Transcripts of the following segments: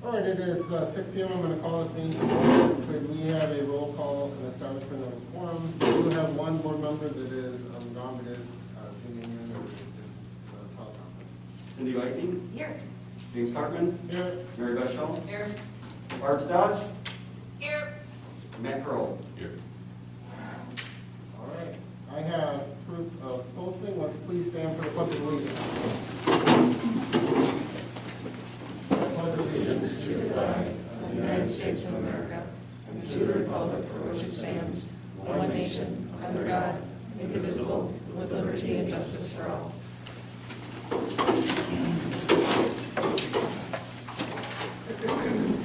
All right, it is 6 p.m. I'm going to call this meeting to order. Could we have a roll call and establishment of a quorum? We do have one board member that is gone, but is Cindy Newman, or is teleconference. Cindy Viking. Here. James Hartman. Here. Mary Beth Shaw. Here. Barb Stotts. Here. Matt Kroll. Here. All right, I have proof of posting. Let's please stand for the pledge of allegiance. Pledge of allegiance To the flag of the United States of America and to the republic for which it stands, one nation, under God, indivisible, with liberty and justice for all.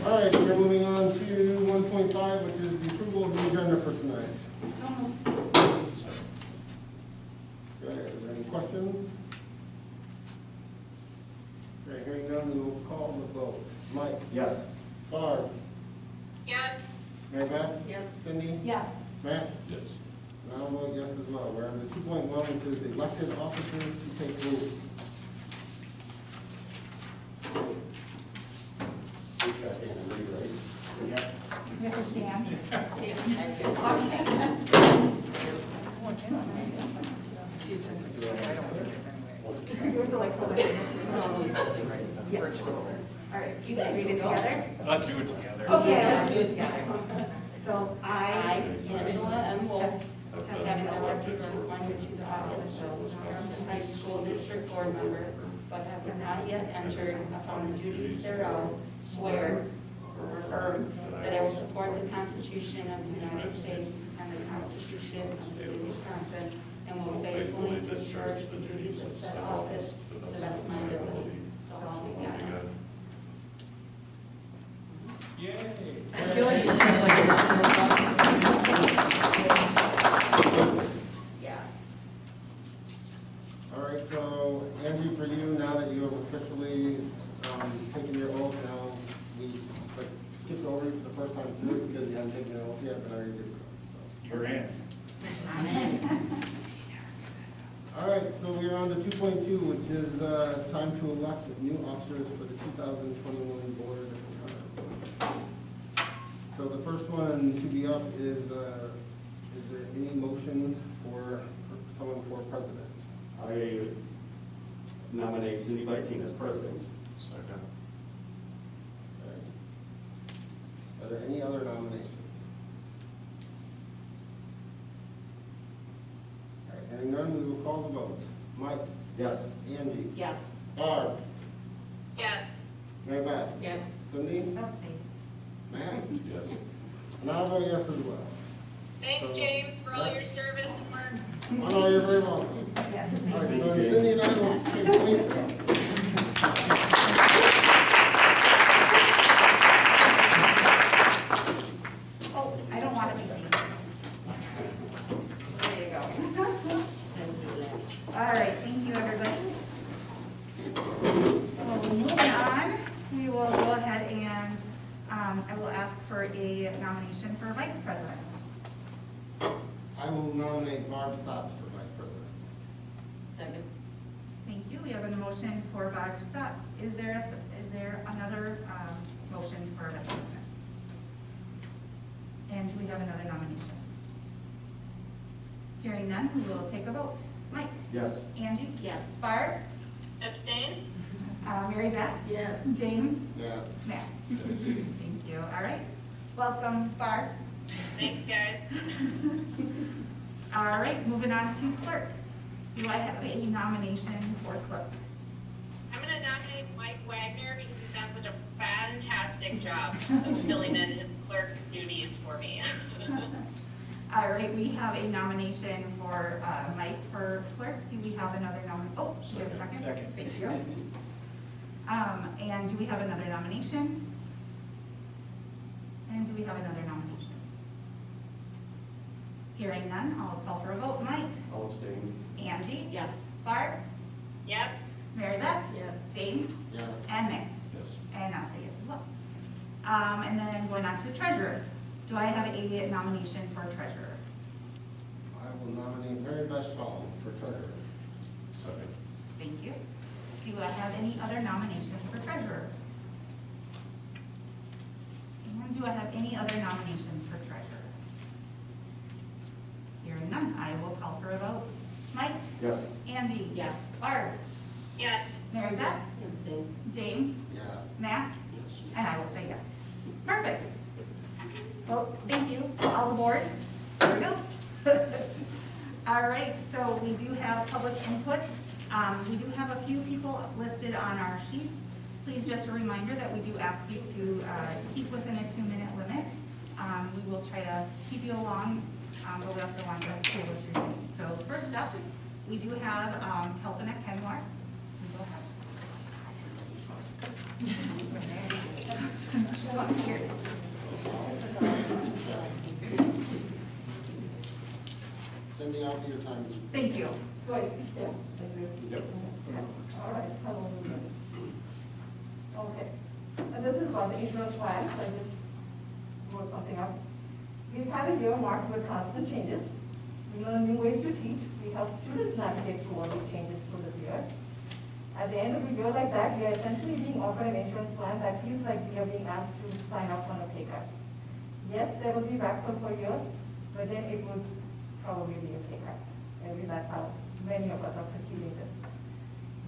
All right, we're moving on to 1.5, which is the approval of the agenda for tonight. Okay, are there any questions? Okay, hearing none, we will call the vote. Mike? Yes. Barb? Yes. Mary Beth? Yes. Cindy? Yes. Matt? Yes. And I'll vote yes as well. We're on the 2.1, which is elected officers to take root. You have to stand. All right, you guys read it together? Let's do it together. Okay, let's do it together. So I, Angela M. Wolf, having been elected to appointed to the office of Wisconsin High School District Board Member, but have not yet entered upon the duties thereof, swear or affirm that I will support the Constitution of the United States and the Constitution of the State of Wisconsin, and will faithfully discharge the duties of said office to the best of my ability. So help me God. Yeah. All right, so Angie, for you, now that you have officially taken your oath, now we skipped over you for the first time through because you haven't taken your oath yet, but now you're good to go. Your hands. All right, so we're on to 2.2, which is time to elect new officers for the 2021 board. So the first one to be up is there any motions for someone for president? I nominate Cindy Viking as president. Second. Okay. Are there any other nominations? All right, hearing none, we will call the vote. Mike? Yes. Angie? Yes. Barb? Yes. Mary Beth? Yes. Cindy? Abstain. Matt? Yes. And I'll vote yes as well. Thanks, James, for all your service and work. Oh, no, you're very welcome. Yes. All right, Thank so you, James. Cindy and I will take place. Oh, I don't want to be late. There you go. All right, thank you, everybody. So moving on, we will go ahead and I will ask for a nomination for vice president. I will nominate Barb Stotts for vice president. Second. Thank you. We have a motion for Barb Stotts. Is there another motion for vice president? And do we have another nomination? Hearing none, we will take a vote. Mike? Yes. Angie? Yes. Barb? Abstain. Mary Beth? Yes. James? Yes. Matt? Thank you. All right. Welcome, Barb. Thanks, guys. All right, moving on to clerk. Do I have a nomination for clerk? I'm going to nominate Mike Wagner because he's done such a fantastic job of filling in his clerk duties for me. All right, we have a nomination for Mike for clerk. Do we have another Oh, do we have a second? Second. Thank you. And do we have another nomination? And do we have another nomination? Hearing none, I'll call for a vote. Mike? I'll abstain. Angie? Yes. Barb? Yes? Mary Beth? Yes. James? Yes. And Nick? Yes. And I'll say yes as well. And then going on to treasurer. Do I have a nomination for treasurer? I will nominate Mary Beth Shaw for treasurer. Second. Thank you. Do I have any other nominations for treasurer? do I have any other nominations for treasurer? Hearing none, I will call for a vote. Mike? Yes. Angie? Yes. Barb? Yes. Mary Beth? James? Yes. Matt? And I will say yes. Perfect. Well, thank you, all aboard. There we go. All right, so we do have public input. We do have a few people listed on our sheet. Please, just a reminder that we do ask you to keep within a 2-minute limit. We will try to keep you along, but we also want to hear what you're saying. So first up, we do have Kelpina Kenmore. Go ahead. Come on, here. Cindy, I'll be your time. Thank you. Good. Yep. All right, hello. Okay, this is about the insurance plan, so I just wrote something up. We've had a year marked with constant changes. We learn new ways to teach. We help students navigate through all these changes through the year. At the end of a year like that, we are essentially being offered an insurance plan that feels like we are being asked to sign up on a pay cut. Yes, there will be backfill for a year, but then it would probably be a pay cut. At least that's how many of us are perceiving this.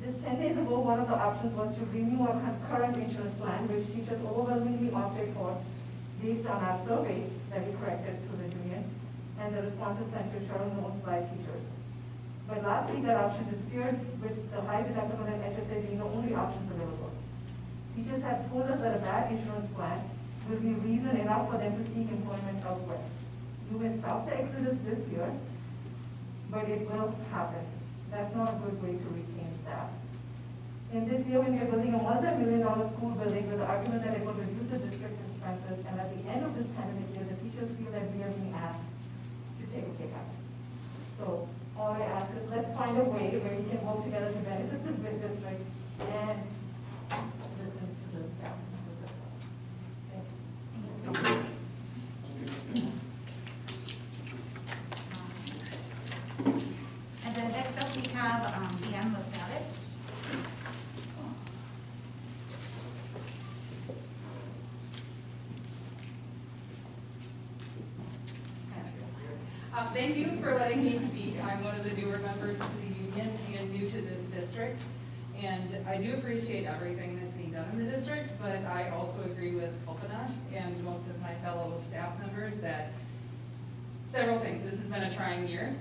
Just 10 days ago, one of the options was to renew our current insurance plan, which teachers overwhelmingly opted for based on our survey that we corrected through the union and the responses sent to Cheryl notes by teachers. But last week, that option disappeared with the high deductible and HSA being the only options available. Teachers have told us that a bad insurance plan will be reason enough for them to seek employment elsewhere. You may stop the exodus this year, but it will happen. That's not a good way to retain staff. In this year, when we are building a multi-million-dollar school building with the argument that it will reduce the district's expenses, and at the end of this pandemic year, the teachers feel that we are being asked to take a pay cut. So all I ask is let's find a way where we can work together to benefit the district and listen to the staff. Thank you. And then next up, we have Deanne Lasavich. Thank you for letting me speak. I'm one of the newer members to the union and new to this district. And I do appreciate everything that's being done in the district, but I also agree with Kalpana and most of my fellow staff members that several things. This has been a trying year.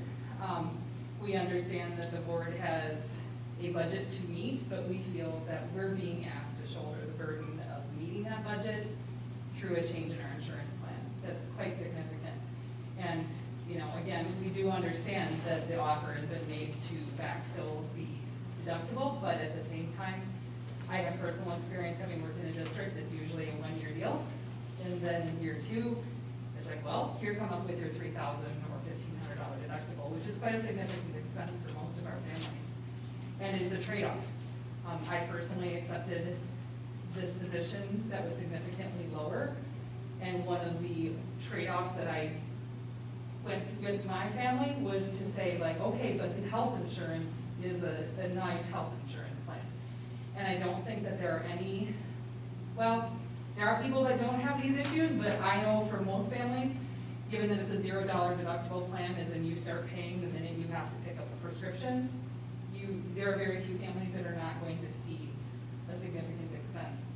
We understand that the board has a budget to meet, but we feel that we're being asked to shoulder the burden of meeting that budget through a change in our insurance plan. That's quite significant. And you know, again, we do understand that the offer has been made to backfill the deductible, but at the same time, I have personal experience having worked in a district that's usually a one-year deal. And then in year 2, it's like, well, here come up with your $3,000 or $1,500 deductible, which is quite a significant expense for most of our families. And it's a trade-off. I personally accepted this position that was significantly lower. And one of the trade-offs that I went with my family was to say like, okay, but the health insurance is a nice health insurance plan. And I don't think that there are any, well, there are people that don't have these issues, but I know for most families, given that it's a $0 deductible plan, as in you start paying the minute you have to pick up a prescription, there are very few families that are not going to see a significant expense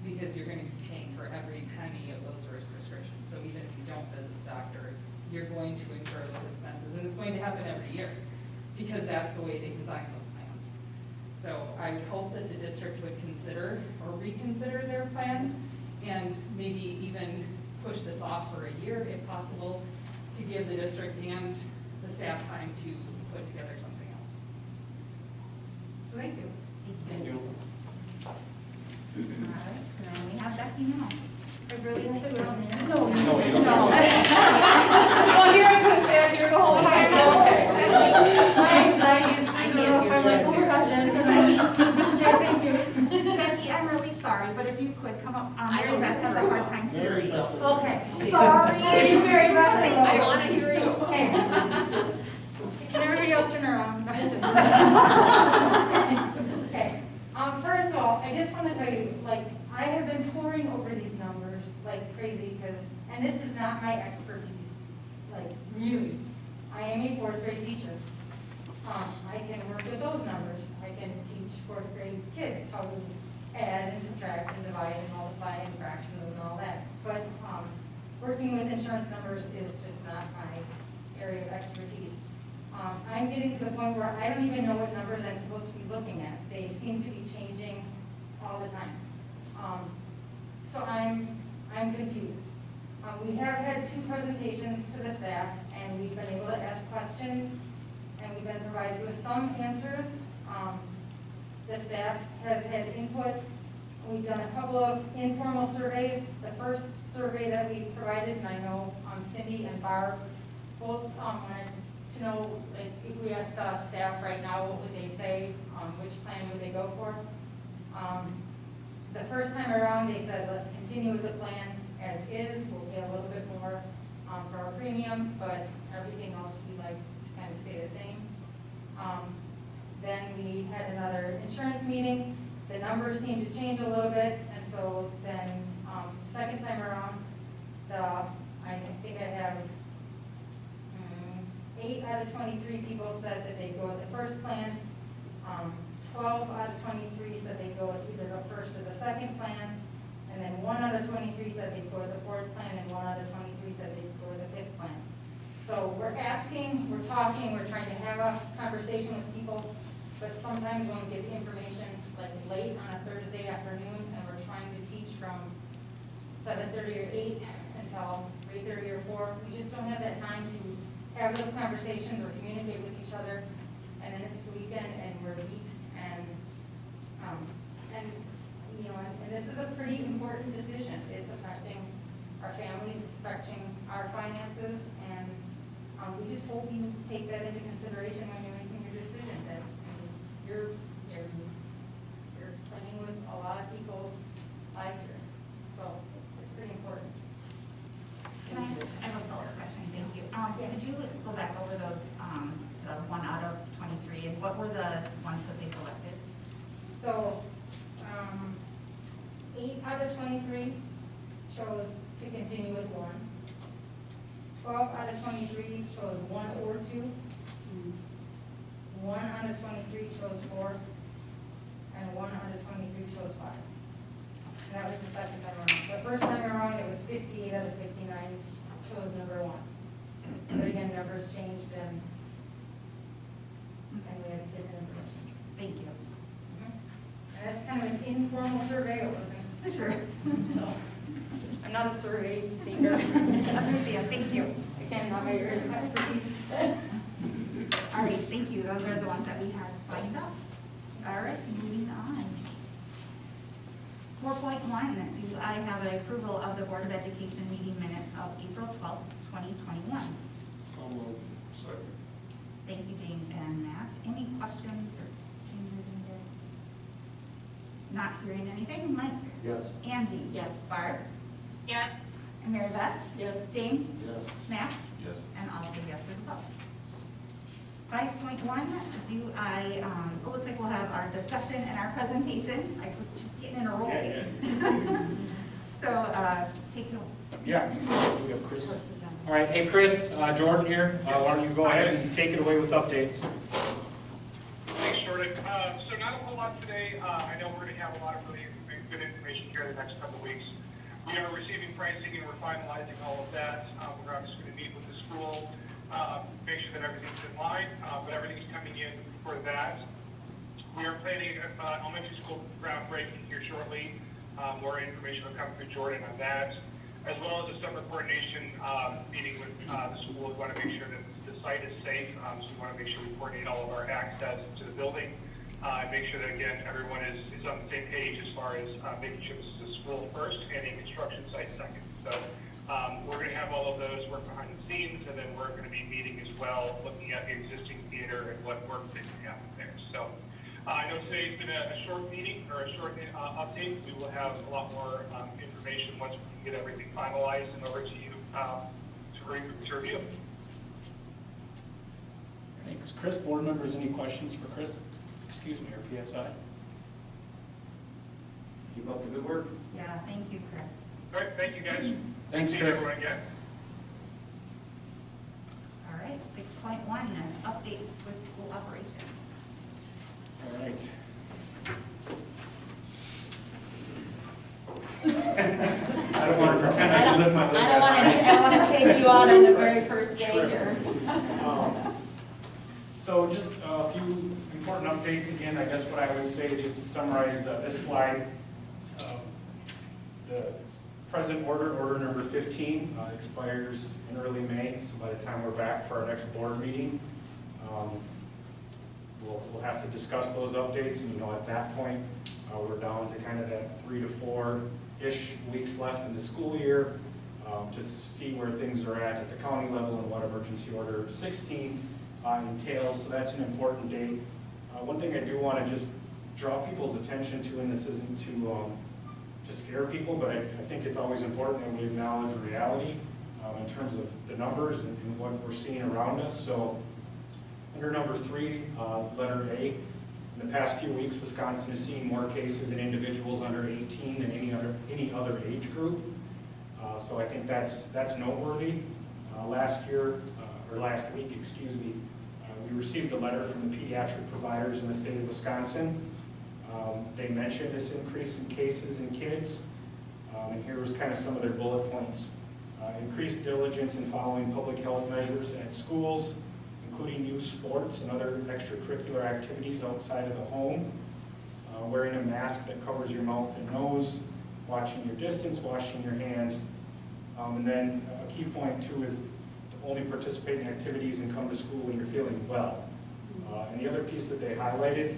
because you're going to be paying for every penny of those first prescriptions. So even if you don't visit the doctor, you're going to incur those expenses, and it's going to happen every year because that's the way they design those plans. So I would hope that the district would consider or reconsider their plan and maybe even push this off for a year if possible to give the district and the staff time to put together something else. So thank you. Thank you. All right, and then we have Becky now. I really have to go on there. No, No, you don't. Well, here I'm gonna say it here the whole time. My anxiety is zero. I'm like, oh my gosh, yeah, thank you. Becky, I'm really sorry, but if you could come up, Mary Beth has a hard time Very hearing. tough. Okay. Sorry. Very much. I want to hear you. Okay. Can everybody else turn around? No, just- Okay. First of all, I just want to tell tell you, like, I have been poring over these numbers like crazy because, and this is not my expertise, like, really. I am a fourth grade teacher. I can work with those numbers. I can teach fourth grade kids how to add and subtract and divide and multiply and fractions and all that. But working with insurance numbers is just not my area of expertise. I'm getting to the point where I don't even know what numbers I'm supposed to be looking at. They seem to be changing all the time. So I'm confused. We have had 2 presentations to the staff, and we've been able to ask questions, and we've been provided with some answers. The staff has had input. We've done a couple of informal surveys. The first survey that we provided, and I know Cindy and Barb both wanted to know, like, if we asked the staff right now, what would they say? Which plan would they go for? The first time around, they said, let's continue with the plan as is. We'll pay a little bit more for our premium, but everything else we like to kind of stay the same. Then we had another insurance meeting. The numbers seemed to change a little bit, and so then second time around, I think I have 8 out of 23 people said that they'd go with the first plan. 12 out of 23 said they'd go with either the first or the second plan. And then 1 out of 23 said they'd go with the fourth plan, and 1 out of 23 said they'd go with the fifth plan. So we're asking, we're talking, we're trying to have a conversation with people, but sometimes when we get information like late on a Thursday afternoon and we're trying to teach from 7:30 or 8 until 3:30 or 4, we just don't have that time to have those conversations or communicate with each other. And then it's the weekend and we're beat, and you know, and this is a pretty important decision. It's affecting our families, it's affecting our finances, and we just hope you take that into consideration when you're making your decision. That you're playing with a lot of people's lives here, so it's pretty important. Can I have a follow-up question? Thank you. Could you go back over those, the 1 out of 23, and what were the ones that they selected? So, 8 out of 23 chose to continue with 1. 12 out of 23 chose 1 or 2. 1 out of 23 chose 4. And 1 out of 23 chose 5. And that was the second time around. The first time around, it was 58 out of 59 chose number 1. But again, numbers changed, and we had different information. Thank you. And that's kind of an informal survey. It wasn't. Sure. So, I'm not a survey taker. Understand, thank you. Again, not my area of expertise. All right, thank you. Those are the ones that we had signed up. All right, moving on. 4.1, do I have an approval of the Board of Education meeting minutes of April 12th, 2021? I'll move. Second. Thank you, James and Matt. Any questions or changes in there? Not hearing anything. Mike? Yes. Angie? Yes. Barb? Yes, And Mary Beth? Yes. James? Yes. Matt? Yes. And also yes as well. 5.1, do I, it looks like we'll have our discussion and our presentation. I was just getting in a roll. Yeah. So, take it away. Yeah, we have Chris. All right, hey Chris, Jordan here. Why don't you go ahead and take it away with updates? Thanks, Jordan. So not a whole lot today. I know we're going to have a lot of really good information here in the next couple of weeks. We are receiving pricing and we're finalizing all of that. We're obviously going to meet with the school, make sure that everything's in line, but everything's coming in for that. We are planning elementary school groundbreaking here shortly. More information will come through Jordan on that, as well as a summer coordination meeting with the school. We want to make sure that the site is safe, so we want to make sure we coordinate all of our access to the building and make sure that, again, everyone is on the same page as far as making sure this is a school first and a construction site second. So we're going to have all of those work behind the scenes, and then we're going to be meeting as well, looking at the existing theater and what work that can happen there. So I know today's been a short meeting or a short update. We will have a lot more information once we can get everything finalized and over to you to review. Thanks, Chris. Board members, any questions for Chris? Excuse me, or PSI? Keep up the good work. Yeah, thank you, Chris. All right, thank you, guys. Thanks, See Chris. everyone again. All right, 6.1, updates with school operations. All right. I don't want to pretend I can live my life. I don't want to take you out on the very first day Sure. here. So just a few important updates again. I guess what I would say, just to summarize this slide, the present order number 15, expires in early May. So by the time we're back for our next board meeting, we'll have to discuss those updates. And at that point, we're down to kind of that 3 to 4-ish weeks left in the school year to see where things are at the county level and what emergency order 16 entails. So that's an important date. One thing I do want to just draw people's attention to, and this isn't to scare people, but I think it's always important that we acknowledge reality in terms of the numbers and what we're seeing around us. So under number 3, letter A, in the past few weeks, Wisconsin has seen more cases in individuals under 18 than any other age group. So I think that's noteworthy. Last week, we received a letter from the pediatric providers in the state of Wisconsin. They mentioned this increase in cases in kids, and here was kind of some of their bullet points. Increased diligence in following public health measures at schools, including youth sports and other extracurricular activities outside of the home, wearing a mask that covers your mouth and nose, watching your distance, washing your hands, and then a key point too is to only participate in activities and come to school when you're feeling well. And the other piece that they highlighted,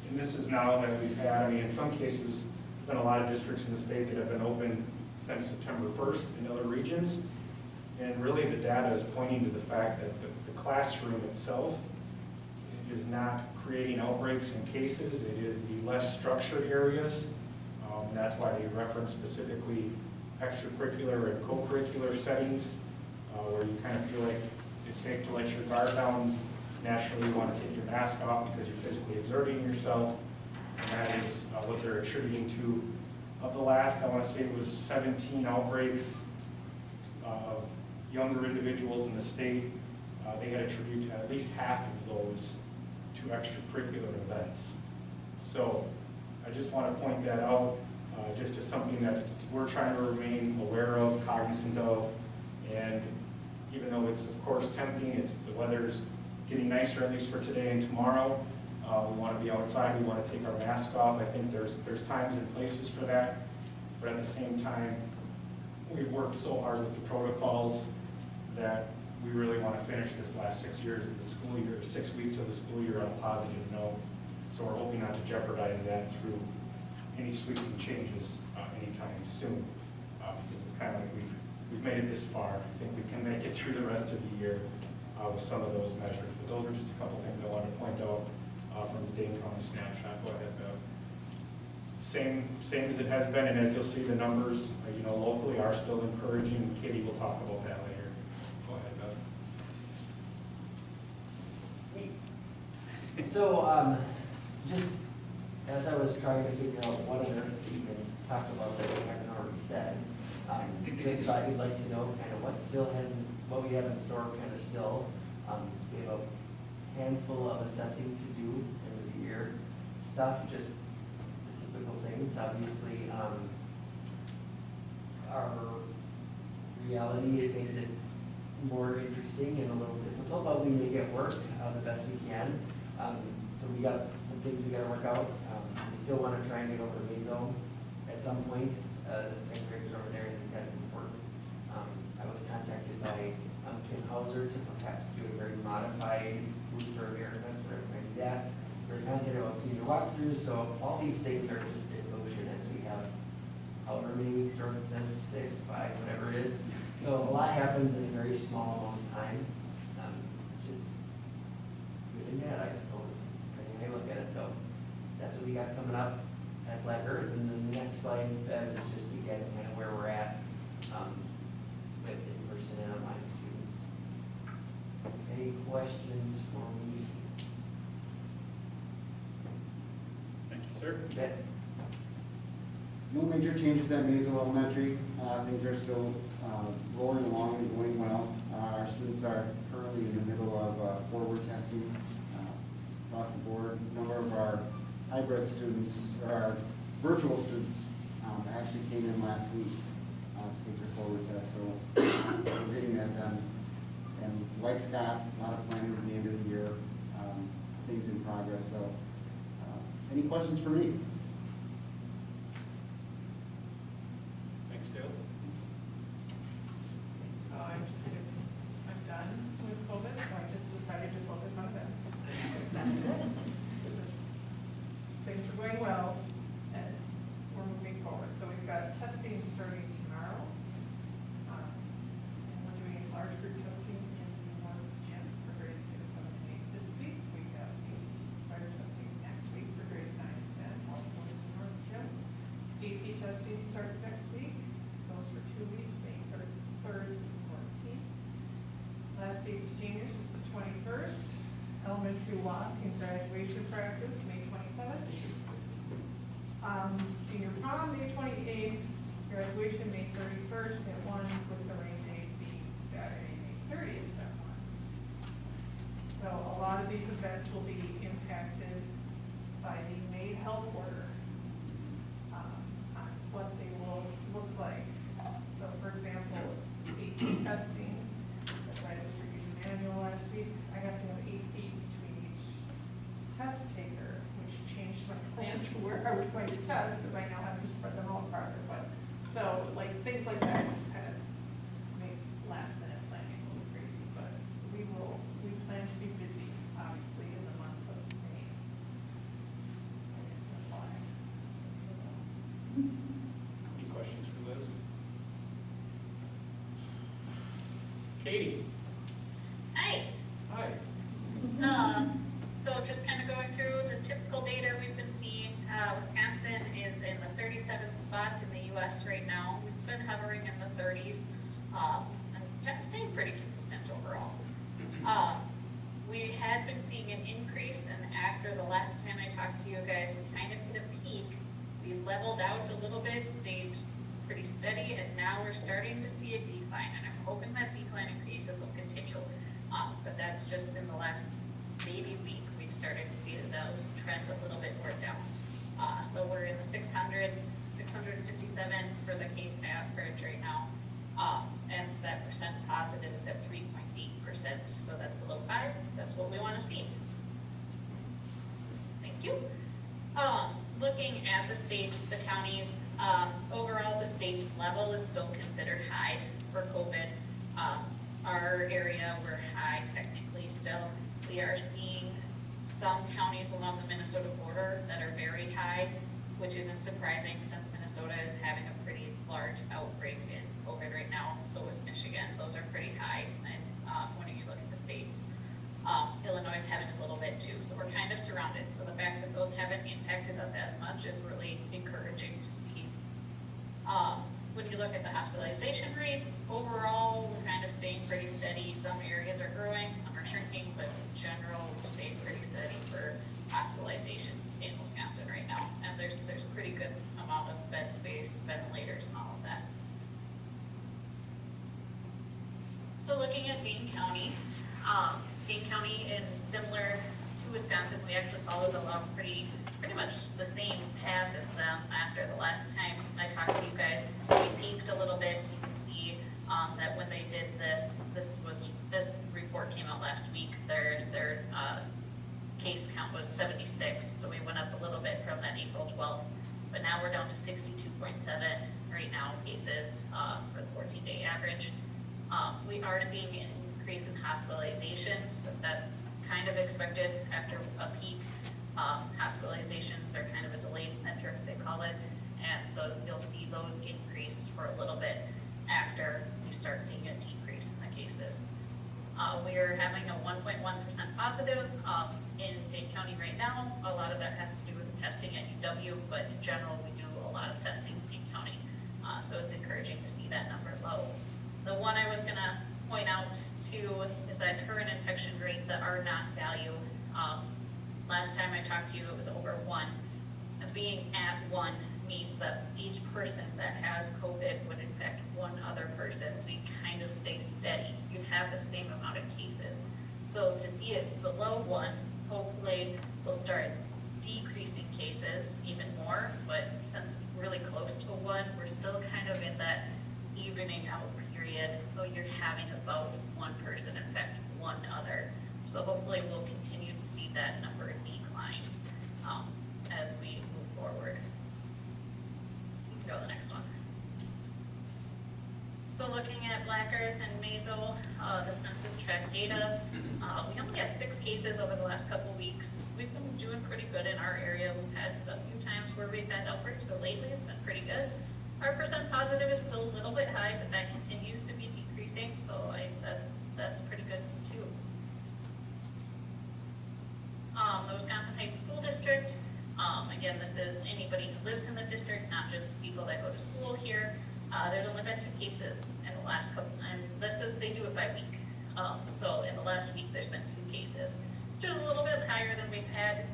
and this is now that we've had, in some cases, there's been a lot of districts in the state that have been open since September 1st in other regions, and really the data is pointing to the fact that the classroom itself is not creating outbreaks and cases. It is the less structured areas, and that's why they reference specifically extracurricular and co-curricular settings, where you kind of feel like it's safe to let your guard down. Naturally, you want to take your mask off because you're physically exerting yourself, and that is what they're attributing to. Of the last, I want to say it was 17 outbreaks of younger individuals in the state. They had attributed at least half of those to extracurricular events. So I just want to point that out, just as something that we're trying to remain aware of, cognizant of, and even though it's of course tempting, the weather's getting nicer, at least for today and tomorrow. We want to be outside, we want to take our mask off. I think there's times and places for that, but at the same time, we've worked so hard with the protocols that we really want to finish this last 6 years of the school year, 6 weeks of the school year on a positive note. So we're hoping not to jeopardize that through any sweeping changes anytime soon, because it's kind of like we've made it this far. I think we can make it through the rest of the year with some of those measures. But those are just a couple things I wanted to point out from the Dane County snapshot. Go ahead, Bev. Same as it has been, and as you'll see, the numbers, locally are still encouraging. Katie will talk about that later. Go ahead, Bev. So, just as I was trying to figure out what on earth to even talk about that I haven't already said, just I would like to know kind of what we have in store kind of still. We have a handful of assessing to do end of the year stuff, just the typical things. Obviously, our reality, it makes it more interesting and a little difficult, but we make it work the best we can. So we got some things we got to work out. We still want to try and get over the main zone at some point. The second graders over there, I think that's important. I was contacted by Kim Hauser to perhaps do a very modified route for Americans, whatever we do that. We're contacted about senior walkthroughs, so all these things are just in motion as we have however many weeks, 7, 6, 5, whatever it is. So a lot happens in a very small amount of time, which is good and bad, I suppose, depending how you look at it. So that's what we got coming up at Black Earth. And then the next slide, Bev, is just again kind of where we're at with in-person and online students. Any questions for me? Thank you, sir. Bet. No major changes at Mazo Elementary. Things are still rolling along and going well. Our students are currently in the middle of forward testing across the board. A number of our hybrid students, or our virtual students, actually came in last week to take their forward test. So we're getting that done. And like Scott, a lot of planning at the end of the year, things in progress. So any questions for me? Thanks, Dale. I'm done with COVID, so I just decided to focus on events. Things are going well, and we're moving forward. So we've got testing starting tomorrow. And we're doing large group testing in one gym for grades 6, 7, and 8 this week. We have spider testing next week for grades 9 and 10, also in the north gym. AP testing starts next week. Goes for 2 weeks, May 3rd and 14th. Last week of seniors is the 21st. Elementary walk and graduation practice, May 27th. Senior prom, May 28th. Graduation, May 31st at 1, with the rain date being Saturday, May 30th at 1. So a lot of these events will be impacted by the May health order, on what they will look like. So for example, AP testing, as I distributed an manual last week, I have to have 8 feet between each test taker, which changed my plans for where I was going to test, because I now have to spread them all farther. But so like things like that just kind of make last minute planning a little crazy. But we plan to be busy, obviously, in the month of May. And it's gonna fly. Any questions for Liz? Katie? Hi. Hi. So just kind of going through the typical data we've been seeing, Wisconsin is in the 37th spot in the US right now. We've been hovering in the 30s, and staying pretty consistent overall. We had been seeing an increase, and after the last time I talked to you guys, we kind of hit a peak. We leveled out a little bit, stayed pretty steady, and now we're starting to see a decline, and I'm hoping that decline increases will continue. But that's just in the last maybe week, we've started to see those trend a little bit more down. So we're in the 600s, 667 for the case average right now. And that percent positive is at 3.8%, so that's below 5. That's what we want to see. Thank you. Looking at the states, the counties, overall the state level is still considered high for COVID. Our area, we're high technically still. We are seeing some counties along the Minnesota border that are very high, which isn't surprising since Minnesota is having a pretty large outbreak in COVID right now. So is Michigan. Those are pretty high. And when you look at the states, Illinois is having a little bit too. So we're kind of surrounded. So the fact that those haven't impacted us as much is really encouraging to see. When you look at the hospitalization rates, overall, we're kind of staying pretty steady. Some areas are growing, some are shrinking, but in general, we've stayed pretty steady for hospitalizations in Wisconsin right now. And there's pretty good amount of bed space, ventilators, and all of that. So looking at Dane County is similar to Wisconsin. We actually followed along pretty much the same path as them after the last time I talked to you guys. We peaked a little bit. You can see that when they did this report came out last week. Their case count was 76, so we went up a little bit from that April 12th. But now we're down to 62.7 right now cases for the 14-day average. We are seeing an increase in hospitalizations, but that's kind of expected after a peak. Hospitalizations are kind of a delayed metric, they call it, and so you'll see those increase for a little bit after you start seeing a decrease in the cases. We are having a 1.1% positive in Dane County right now. A lot of that has to do with the testing at UW, but in general, we do a lot of testing in Dane County, so it's encouraging to see that number low. The one I was gonna point out too is that current infection rate, the R0 value. Last time I talked to you, it was over 1. Being at 1 means that each person that has COVID would infect one other person, so you kind of stay steady. You'd have the same amount of cases. So to see it below 1, hopefully we'll start decreasing cases even more, but since it's really close to 1, we're still kind of in that evening out period. Oh, you're having about 1 person infect one other. So hopefully we'll continue to see that number decline as we move forward. You can go to the next one. So looking at Black Earth and Mazo, the census tract data, we only had 6 cases over the last couple weeks. We've been doing pretty good in our area. We've had a few times where we've had outbreaks, but lately it's been pretty good. Our percent positive is still a little bit high, but that continues to be decreasing, so that's pretty good too. The Wisconsin Heights School District, again, this is anybody who lives in the district, not just people that go to school here. There's only been 2 cases in the last couple, and they do it by week. So in the last week, there's been 2 cases, which is a little bit higher than we've had.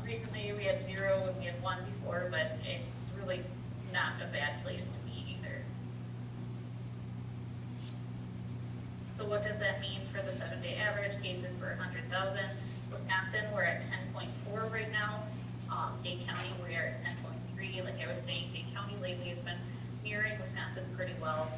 Recently, we had 0 and we had 1 before, but it's really not a bad place to be either. So what does that mean for the 7-day average cases per 100,000? Wisconsin, we're at 10.4 right now. Dane County, we are at 10.3. Like I was saying, Dane County lately has been mirroring Wisconsin pretty well.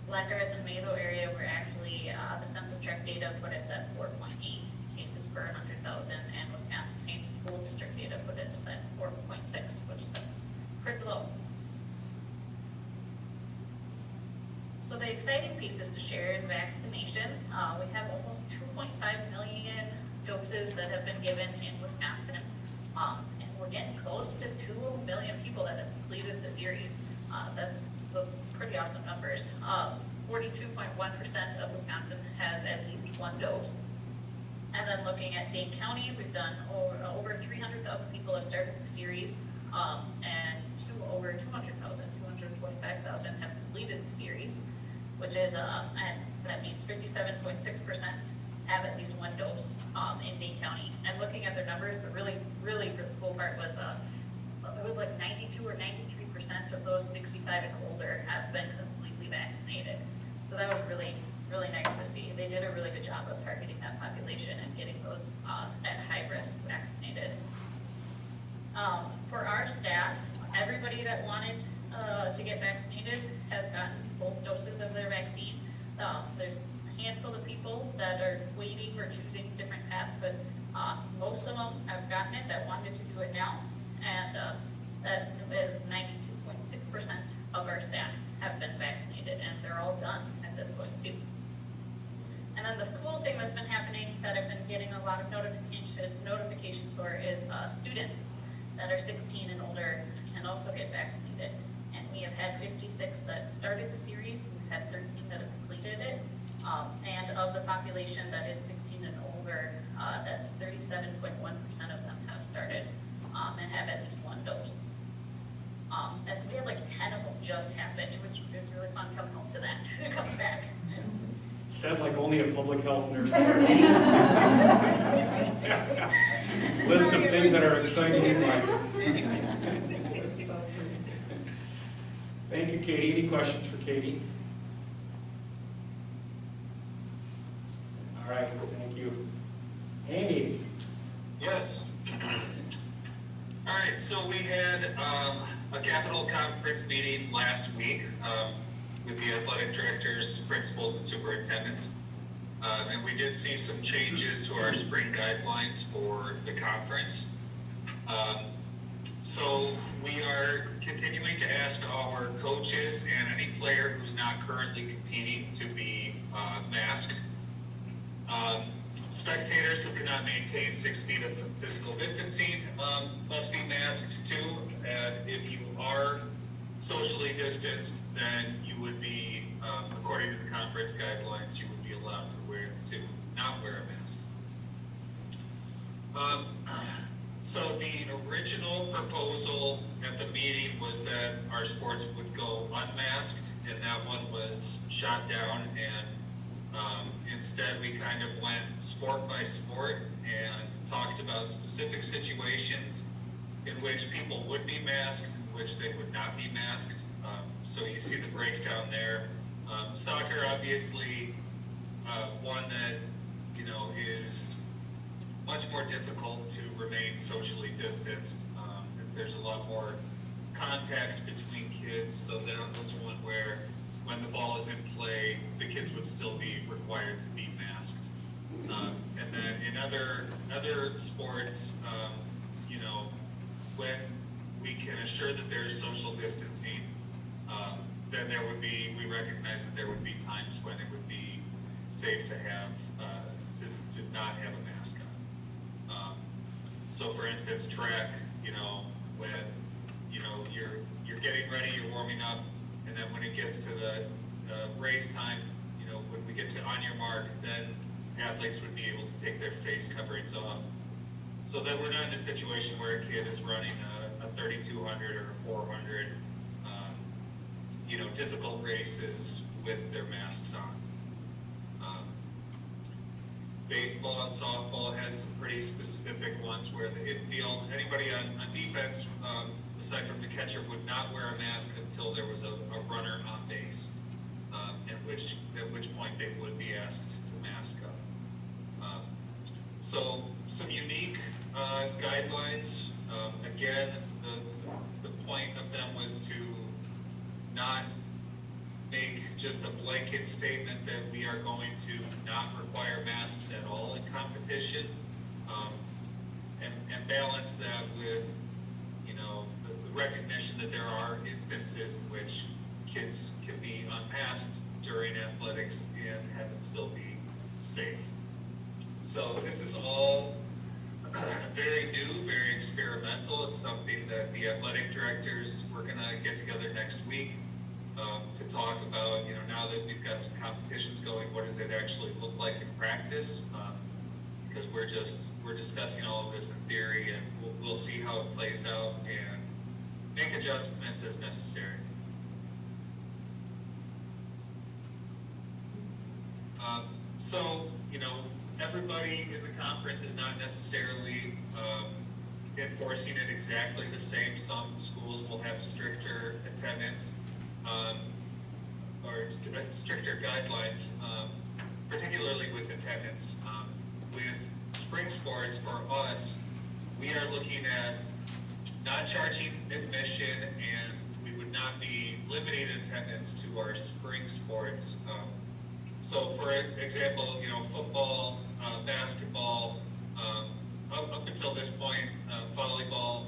Black Earth and Mazo area, we're actually, the census tract data put us at 4.8 cases per 100,000, and Wisconsin Heights School District data put us at 4.6, which that's pretty low. So the exciting pieces to share is vaccinations. We have almost 2.5 million doses that have been given in Wisconsin. And we're getting close to 2 million people that have completed the series. That's pretty awesome numbers. 42.1% of Wisconsin has at least 1 dose. And then looking at Dane County, we've done over 300,000 people have started the series, and over 225,000 have completed the series, which is, and that means 57.6% have at least 1 dose in Dane County. And looking at their numbers, the really cool part was it was like 92 or 93% of those 65 and older have been completely vaccinated. So that was really nice to see. They did a really good job of targeting that population and getting those at high risk vaccinated. For our staff, everybody that wanted to get vaccinated has gotten both doses of their vaccine. There's a handful of people that are waiting or choosing different paths, but most of them have gotten it that wanted to do it now. And that is 92.6% of our staff have been vaccinated, and they're all done at this point too. And then the cool thing that's been happening that I've been getting a lot of notifications for is students that are 16 and older can also get vaccinated. And we have had 56 that started the series, and we've had 13 that have completed it. And of the population that is 16 and older, that's 37.1% of them have started and have at least 1 dose. And we had like 10 of them just happen. It was really fun coming home to that, coming back. Said like only a public health nurse. List of things that are exciting in life. Thank you, Katie. Any questions for Katie? All right, thank you. Andy? Yes. All right, so we had a capital conference meeting last week with the athletic directors, principals, and superintendents. And we did see some changes to our spring guidelines for the conference. So we are continuing to ask our coaches and any player who's not currently competing to be masked. Spectators who cannot maintain 6 feet of physical distancing must be masked too. And if you are socially distanced, then you would be, according to the conference guidelines, you would be allowed to not wear a mask. So the original proposal at the meeting was that our sports would go unmasked, and that one was shot down, and instead we kind of went sport by sport and talked about specific situations in which people would be masked, in which they would not be masked. So you see the breakdown there. Soccer, obviously, one that, you know, is much more difficult to remain socially distanced. There's a lot more contact between kids, so that was one where when the ball is in play, the kids would still be required to be masked. And then in other sports, you know, when we can assure that there is social distancing, then there would be, we recognize that there would be times when it would be safe to have, to not have a mask on. So for instance, track, you know, when, you know, you're getting ready, you're warming up, and then when it gets to the race time, you know, when we get to on your mark, then athletes would be able to take their face coverings off, so that we're not in a situation where a kid is running a 3,200 or a 400, you know, difficult races with their masks on. Baseball and softball has some pretty specific ones where the infield, anybody on defense, aside from the catcher, would not wear a mask until there was a runner on base, at which point they would be asked to mask up. So some unique guidelines. Again, the point of them was to not make just a blanket statement that we are going to not require masks at all in competition, and balance that with, you know, the recognition that there are instances in which kids can be unmasked during athletics and have it still be safe. So this is all very new, very experimental. It's something that the athletic directors, we're gonna get together next week to talk about, you know, now that we've got some competitions going, what does it actually look like in practice? Because we're discussing all of this in theory, and we'll see how it plays out and make adjustments as necessary. So, you know, everybody in the conference is not necessarily enforcing it exactly the same. Some schools will have stricter attendance or stricter guidelines, particularly with attendance. With spring sports, for us, we are looking at not charging admission, and we would not be limiting attendance to our spring sports. So for example, you know, football, basketball, up until this point, volleyball,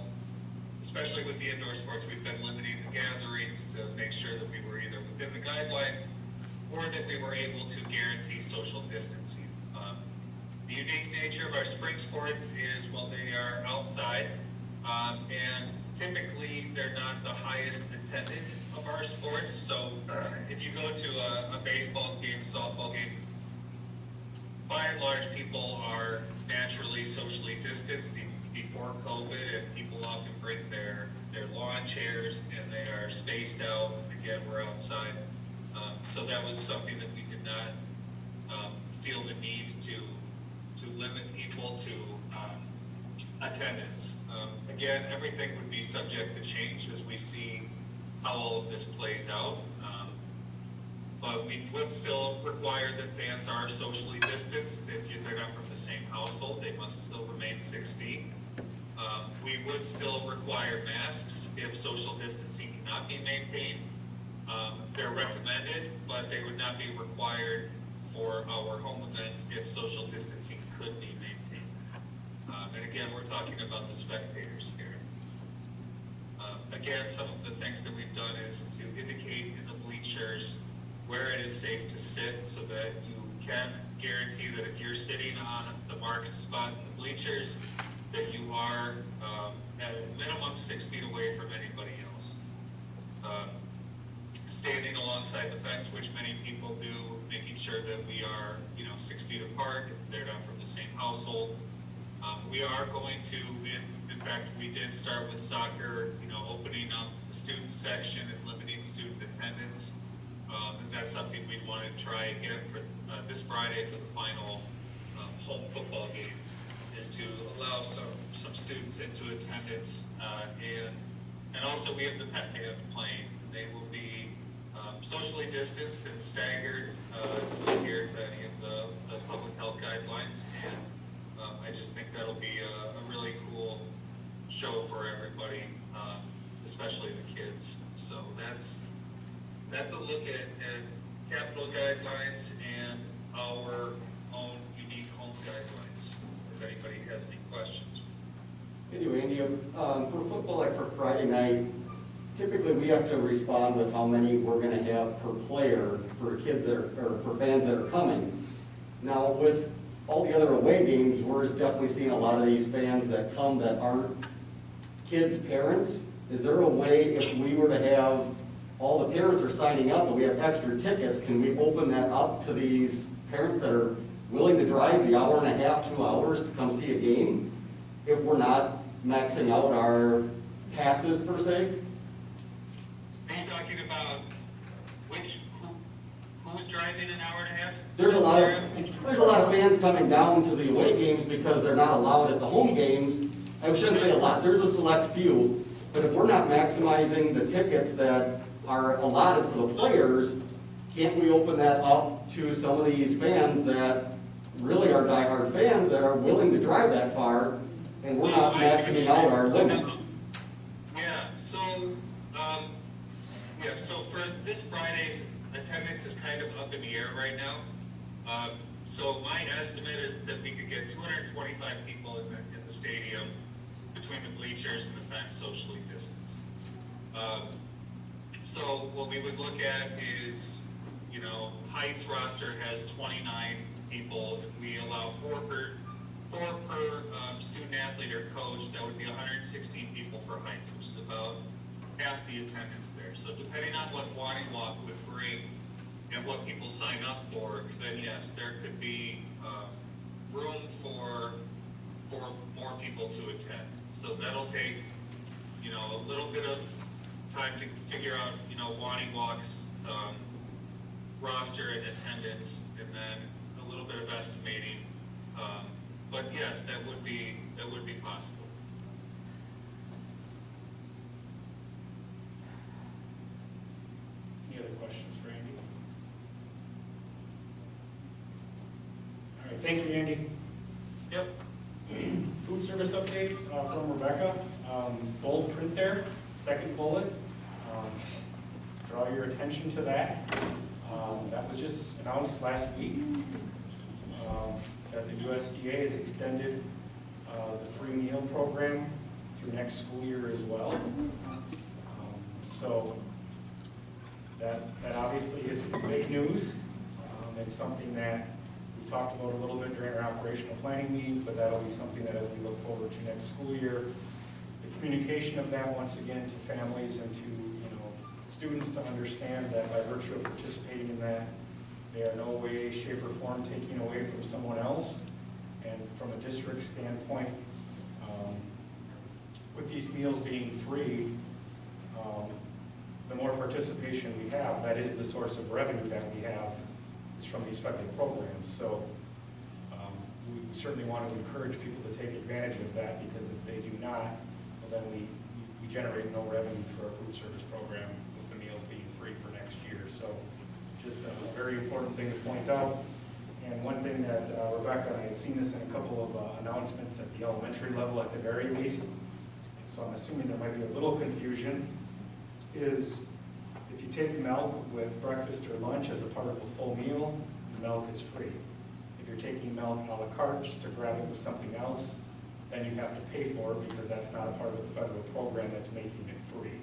especially with the indoor sports, we've been limiting the gatherings to make sure that we were either within the guidelines or that we were able to guarantee social distancing. The unique nature of our spring sports is, well, they are outside, and typically they're not the highest attended of our sports. So if you go to a baseball game, softball game, by and large, people are naturally socially distanced before COVID, and people often bring their lawn chairs, and they are spaced out. And again, we're outside. So that was something that we did not feel the need to limit people to attendance. Again, everything would be subject to change as we see how all of this plays out. But we would still require that fans are socially distanced. If they're not from the same household, they must still remain 6 feet. We would still require masks if social distancing cannot be maintained. They're recommended, but they would not be required for our home events if social distancing could be maintained. And again, we're talking about the spectators here. Again, some of the things that we've done is to indicate in the bleachers where it is safe to sit, so that you can guarantee that if you're sitting on the marked spot in the bleachers, that you are at a minimum 6 feet away from anybody else. Standing alongside the fence, which many people do, making sure that we are, you know, 6 feet apart if they're not from the same household. We are going to, in fact, we did start with soccer, you know, opening up the student section and limiting student attendance. And that's something we'd want to try again for this Friday for the final home football game is to allow some students into attendance, and also we have the pet band playing. They will be socially distanced and staggered to adhere to any of the public health guidelines, and I just think that'll be a really cool show for everybody, especially the kids. So that's a look at capital guidelines and our own unique home guidelines, if anybody has any questions. Anyway, Andy, for football, like for Friday night, typically we have to respond with how many we're gonna have per player for kids that are, or for fans that are coming. Now, with all the other away games, we're definitely seeing a lot of these fans that come that aren't kids' parents. Is there a way, if we were to have, all the parents are signing up and we have extra tickets, can we open that up to these parents that are willing to drive the hour and a half, 2 hours to come see a game, if we're not maxing out our passes per se? Are you talking about who's driving an hour and a half? There's a lot of fans coming down to the away games because they're not allowed at the home games. I shouldn't say a lot, there's a select few, but if we're not maximizing the tickets that are allotted for the players, can't we open that up to some of these fans that really are diehard fans that are willing to drive that far, and we're not maxing out our limit? So for this Friday's attendance is kind of up in the air right now. So my estimate is that we could get 225 people in the stadium between the bleachers and the fence, socially distanced. So what we would look at is, Heights roster has 29 people. If we allow four per student athlete or coach, that would be 116 people for Heights, which is about half the attendance there. So depending on what Wani Walk would bring and what people sign up for, then yes, there could be room for more people to attend. So that'll take, a little bit of time to figure out, Wani Walk's roster and attendance, and then a little bit of estimating. But yes, that would be possible. Any other questions for Andy? All right, thank you, Andy. Yep. Food service updates from Rebecca. Bold print there, second bullet. Draw your attention to that. That was just announced last week, that the USDA has extended the free meal program through next school year as well. So that obviously is big news. It's something that we talked about a little bit during our operational planning meeting, but that'll be something that as we look forward to next school year, the communication of that once again to families and to students to understand that by virtue of participating in that, they are no way, shape, or form taking away from someone else. And from a district standpoint, with these meals being free, the more participation we have, that is the source of revenue that we have, is from these federal programs. So we certainly want to encourage people to take advantage of that, because if they do not, well, then we generate no revenue through our food service program with the meals being free for next year. So just a very important thing to point out. And one thing that Rebecca, and I had seen this in a couple of announcements at the elementary level at the very least, so I'm assuming there might be a little confusion, is if you take milk with breakfast or lunch as a part of a full meal, the milk is free. If you're taking milk a la carte just to grab it with something else, then you have to pay for it, because that's not a part of the federal program that's making it free.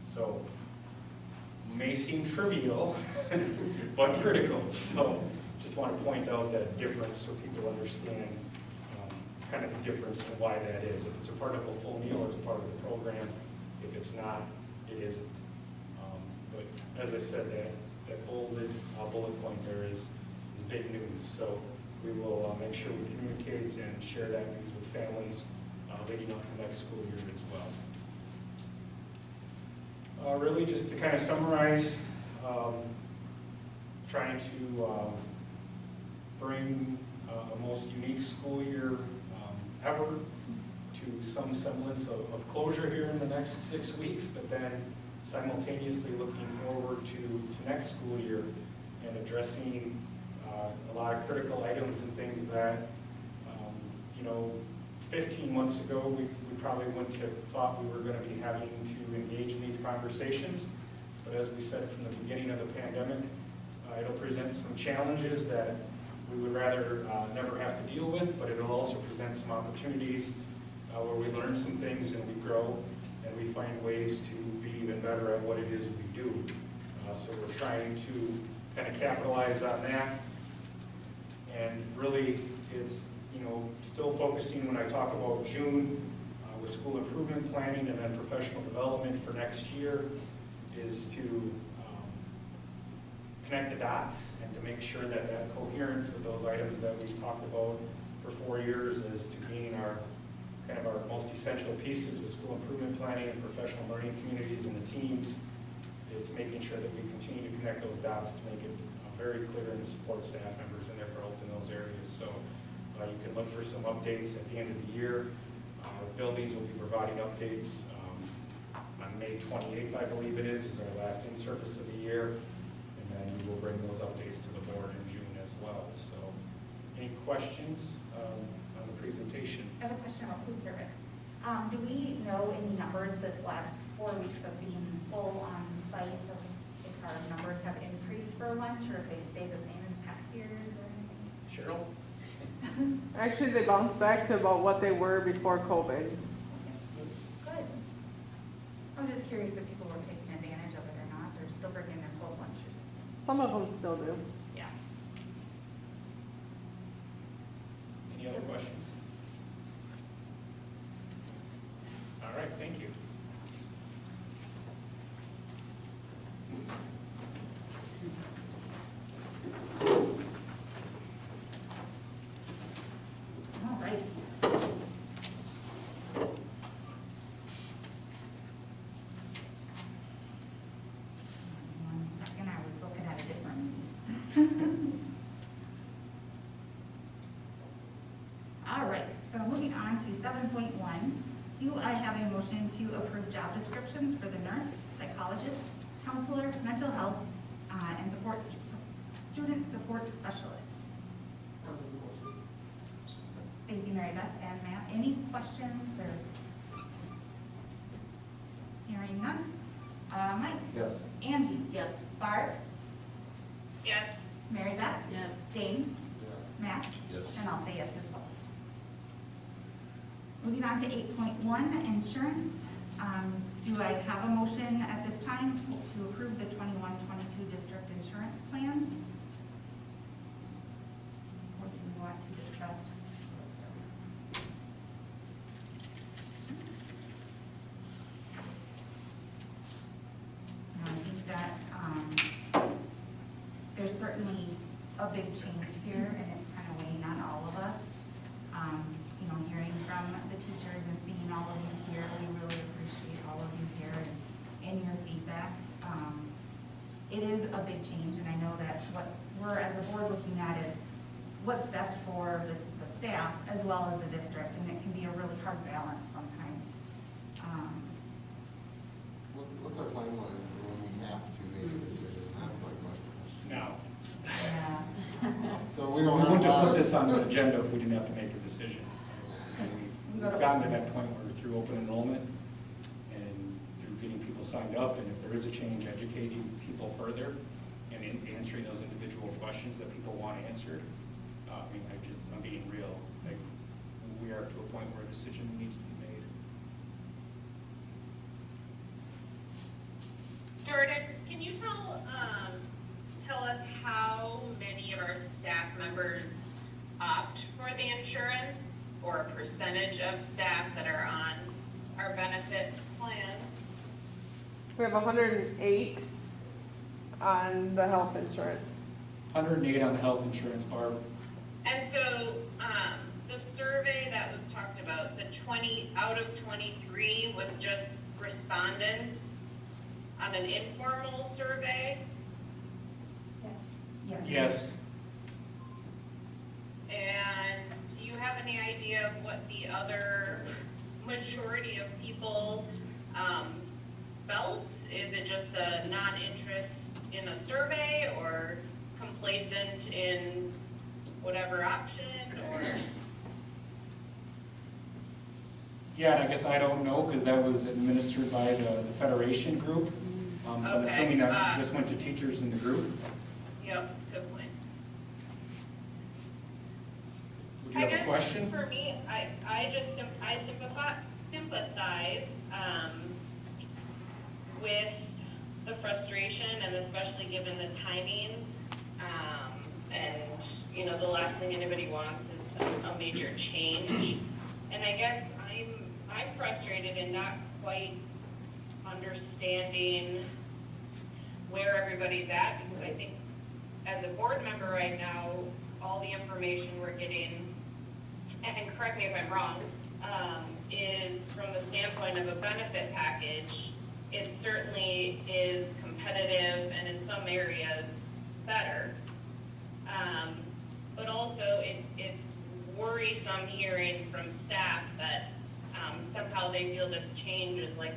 So, may seem trivial, but critical. So, just want to point out that difference so people understand kind of the difference and why that is. If it's a part of a full meal, it's part of the program. If it's not, it isn't. But as I said, that bolded bullet point there is big news. So we will make sure we communicate and share that news with families leading up to next school year as well. Really just to kind of summarize, trying to bring a most unique school year ever to some semblance of closure here in the next 6 weeks, but then simultaneously looking forward to next school year and addressing a lot of critical items and things that, 15 months ago, we probably wouldn't have thought we were going to be having to engage in these conversations. But as we said from the beginning of the pandemic, it'll present some challenges that we would rather never have to deal with, but it'll also present some opportunities where we learn some things and we grow and we find ways to be even better at what it is we do. So we're trying to kind of capitalize on that. And really, it's still focusing when I talk about June with school improvement planning and then professional development for next year is to connect the dots and to make sure that that coherence with those items that we've talked about for 4 years as to being our kind of our most essential pieces with school improvement planning and professional learning communities and the teams. It's making sure that we continue to connect those dots to make it very clear and to support staff members in their growth in those areas. So you can look for some updates at the end of the year. Buildings will be providing updates on May 28th, I believe it is our last in-service of the year. And then we will bring those updates to the board in June as well. So any questions on the presentation? I have a question about food service. Do we know any numbers this last 4 weeks of being full on site, of if our numbers have increased for lunch or if they stayed the same as past years or anything? Cheryl? Actually, they bounced back to about what they were before COVID. Good. I was just curious if people were taking advantage of it or not, or still bringing their cold lunches. Some of them still do. Yeah. Any other questions? All right, thank you. All right. One second, I was looking at a different. All right, so moving on to 7.1, do I have a motion to approve job descriptions for the nurse, psychologist, counselor, mental health, and student support specialist? Thank you, Mary Beth and Matt. Any questions or? Hearing none. Mike? Yes. Angie? Yes. Barb? Yes. Mary Beth? Yes. James? Matt? Yes. And I'll say yes as well. Moving on to 8.1, insurance. Do I have a motion at this time to approve the 21-22 district insurance plans? Or do you want to discuss? I think that there's certainly a big change here, and it's kind of weighing on all of us. Hearing from the teachers and seeing all of you here, we really appreciate all of you here and your feedback. It is a big change, and I know that what we're as a board looking at is what's best for the staff as well as the district, and it can be a really hard balance sometimes. What's our timeline for when we have to make a decision? That's my question. Now, Yeah. So we we don't have. wouldn't a have lot put of- this on the agenda if we didn't have to make a decision. We We've gotten to that point where we're through open enrollment and through getting people signed up, and if there is a change, educating people further and answering those individual questions that people want answered. I'm being real. We are to a point where a decision needs to be made. Jordan, can you tell us how many of our staff members opt for the insurance, or a percentage of staff that are on our benefit plan? We have 108 on the health insurance. 108 on the health insurance, Barb. And so, the survey that was talked about, the 20 out of 23 was just respondents on an informal survey? Yes. Yes. And do you have have any idea of what the other majority of people felt? Is it just a non-interest in a survey, or complacent in whatever option, or? Yeah, and I guess I don't know, because that was administered by the Federation group. So I'm Okay, assuming that just went to teachers in the group. Yep, good point. Would you have a question? I guess for me, I sympathize with the frustration, and especially given the timing. And, you know, the last thing anybody wants is a major change. And I guess I'm frustrated and not quite understanding where everybody's at, because I think as a board member right now, all the information we're getting, and correct me if I'm wrong, is from the standpoint of a benefit package. It certainly is competitive, and in some areas better. But also it's worrisome hearing from staff that somehow they feel this change is like,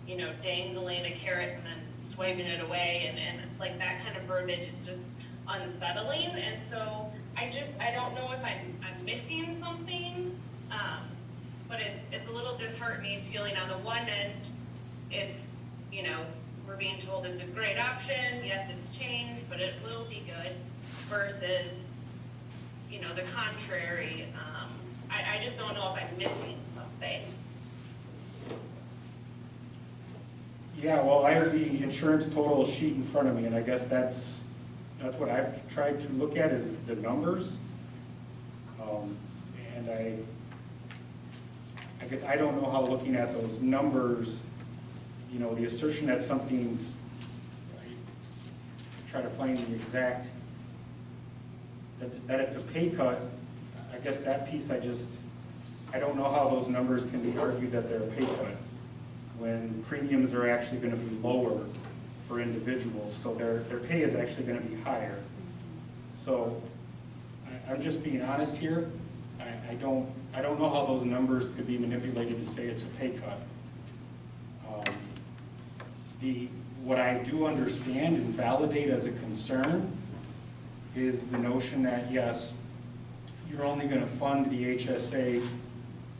you know, dangling a carrot and then swiping it away, and like that kind of verbiage is just unsettling. And so I don't know if I'm missing something, but it's a little disheartening feeling. On the one end, it's, you know, we're being told it's a great option, yes, it's changed, but it will be good, versus, you know, the contrary. I just don't know if I'm missing something. Yeah, well, I have the insurance total sheet in front of me, and I guess that's what I've tried to look at, is the numbers. And I guess I don't know how looking at those numbers, you know, the assertion that something's, I try to find the exact, that it's a pay cut. I guess that piece I don't know how those numbers can be argued that they're a pay cut when premiums are actually going to be lower for individuals, so their pay is actually going to be higher. So I'm just being honest here. I don't know how those numbers could be manipulated to say it's a pay cut. What I do understand and validate as a concern is the notion that, yes, you're only going to fund the HSA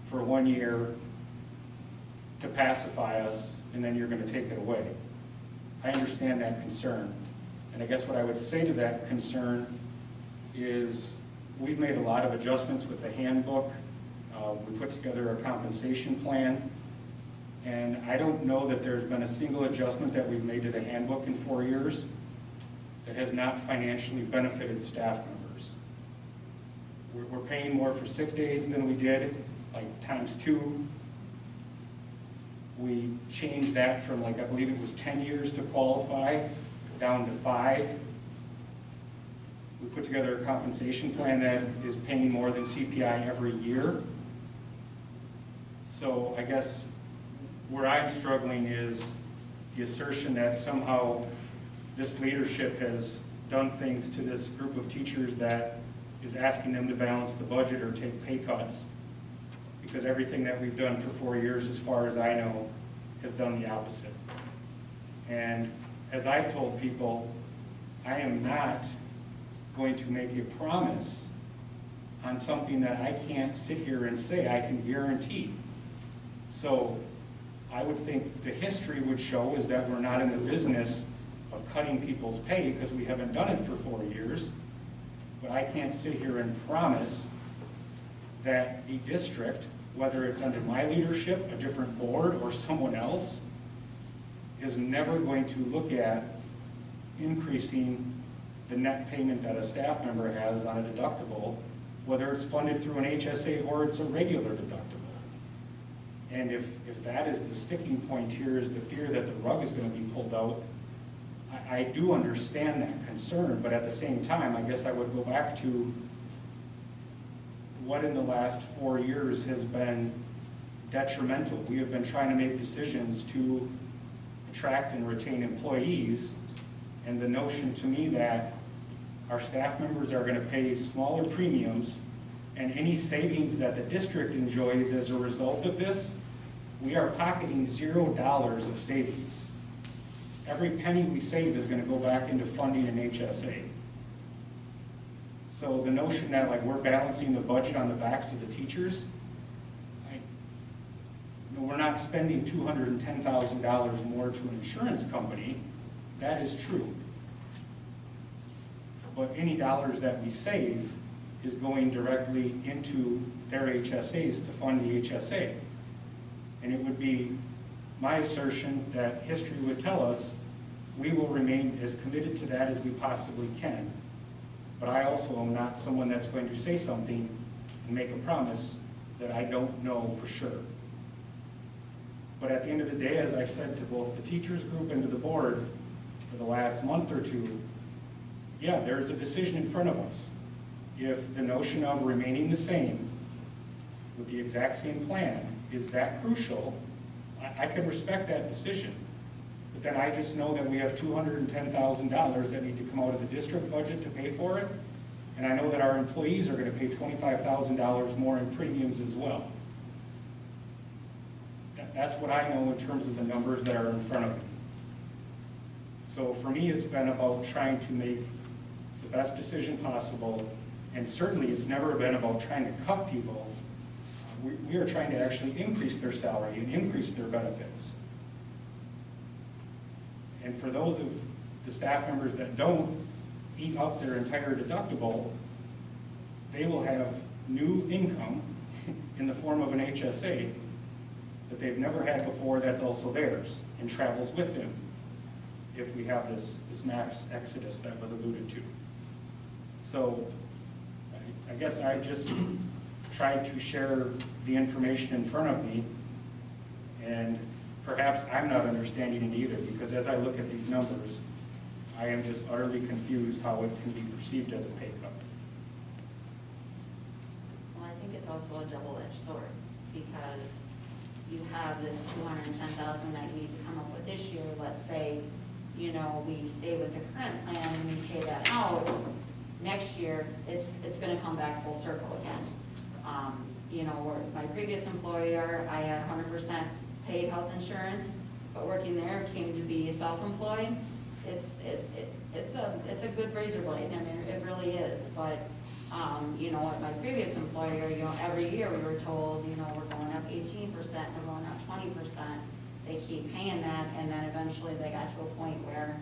for 1 year to pacify us, and then you're going to take it away. I understand that concern. And I guess what I would say to that concern is we've made a lot of adjustments with the handbook. We put together a compensation plan. And I don't know that there's been a single adjustment that we've made to the handbook in 4 years that has not financially benefited staff members. We're paying more for sick days than we did, like ×2. We changed that from, like, I believe it was 10 years to qualify, down to 5. We put together a compensation plan that is paying more than CPI every year. So I guess where I'm struggling is the assertion that somehow this leadership has done things to this group of teachers that is asking them to balance the budget or take pay cuts, because everything that we've done for 4 years, as far as I know, has done the opposite. And as I've told people, I am not going to make a promise on something that I can't sit here and say I can guarantee. So I would think the history would show is that we're not in the business of cutting people's pay, because we haven't done it for 4 years. But I can't sit here and promise that the district, whether it's under my leadership, a different board, or someone else, is never going to look at increasing the net payment that a staff member has on a deductible, whether it's funded through an HSA or it's a regular deductible. And if that is the sticking point here, is the fear that the rug is going to be pulled out, I do understand that concern, but at the same time, I guess I would go back to what in the last 4 years has been detrimental. We have been trying to make decisions to attract and retain employees, and the notion to me that our staff members are going to pay smaller premiums And any savings that the district enjoys as a result of this, we are pocketing $0 of savings. Every penny we save is gonna go back into funding an HSA. So the notion that like we're balancing the budget on the backs of the teachers, we're not spending $210,000 more to an insurance company. That is true. But any dollars that we save is going directly into their HSAs to fund the HSA. And it would be my assertion that history would tell us we will remain as committed to that as we possibly can. But I also am not someone that's going to say something and make a promise that I don't know for sure. But at the end of the day, as I've said to both the teachers group and to the board for the last month or two, yeah, there's a decision in front of us. If the notion of remaining the same with the exact same plan is that crucial, I can respect that decision. But then I just know that we have $210,000 that need to come out of the district budget to pay for it. And I know that our employees are going to pay $25,000 more in premiums as well. That's what I know in terms of the numbers that are in front of me. So for me, it's been about trying to make the best decision possible. And certainly it's never been about trying to cut people. We are trying to actually increase their salary and increase their benefits. And for those of the staff members that don't eat up their entire deductible, they will have new income in the form of an HSA that they've never had before that's also theirs and travels with them if we have this mass exodus that was alluded to. So I guess I just tried to share the information in front of me, and perhaps I'm not understanding it either, because as I look at these numbers, I am just utterly confused how it can be perceived as a pay cut. Well, I think it's also a double-edged sword, because you have this $210,000 that you need to come up with this year. Let's say, you know, we stay with the current plan and we pay that out. Next year, it's gonna come back full circle again. You know, my previous employer, I had 100% paid health insurance, but working there came to be self-employed. It's a good razor blade. I mean, it really is. But you know, at my previous employer, you know, every year we were told, you know, we're going up 18%, we're going up 20%. They keep paying that, and then eventually they got to a point where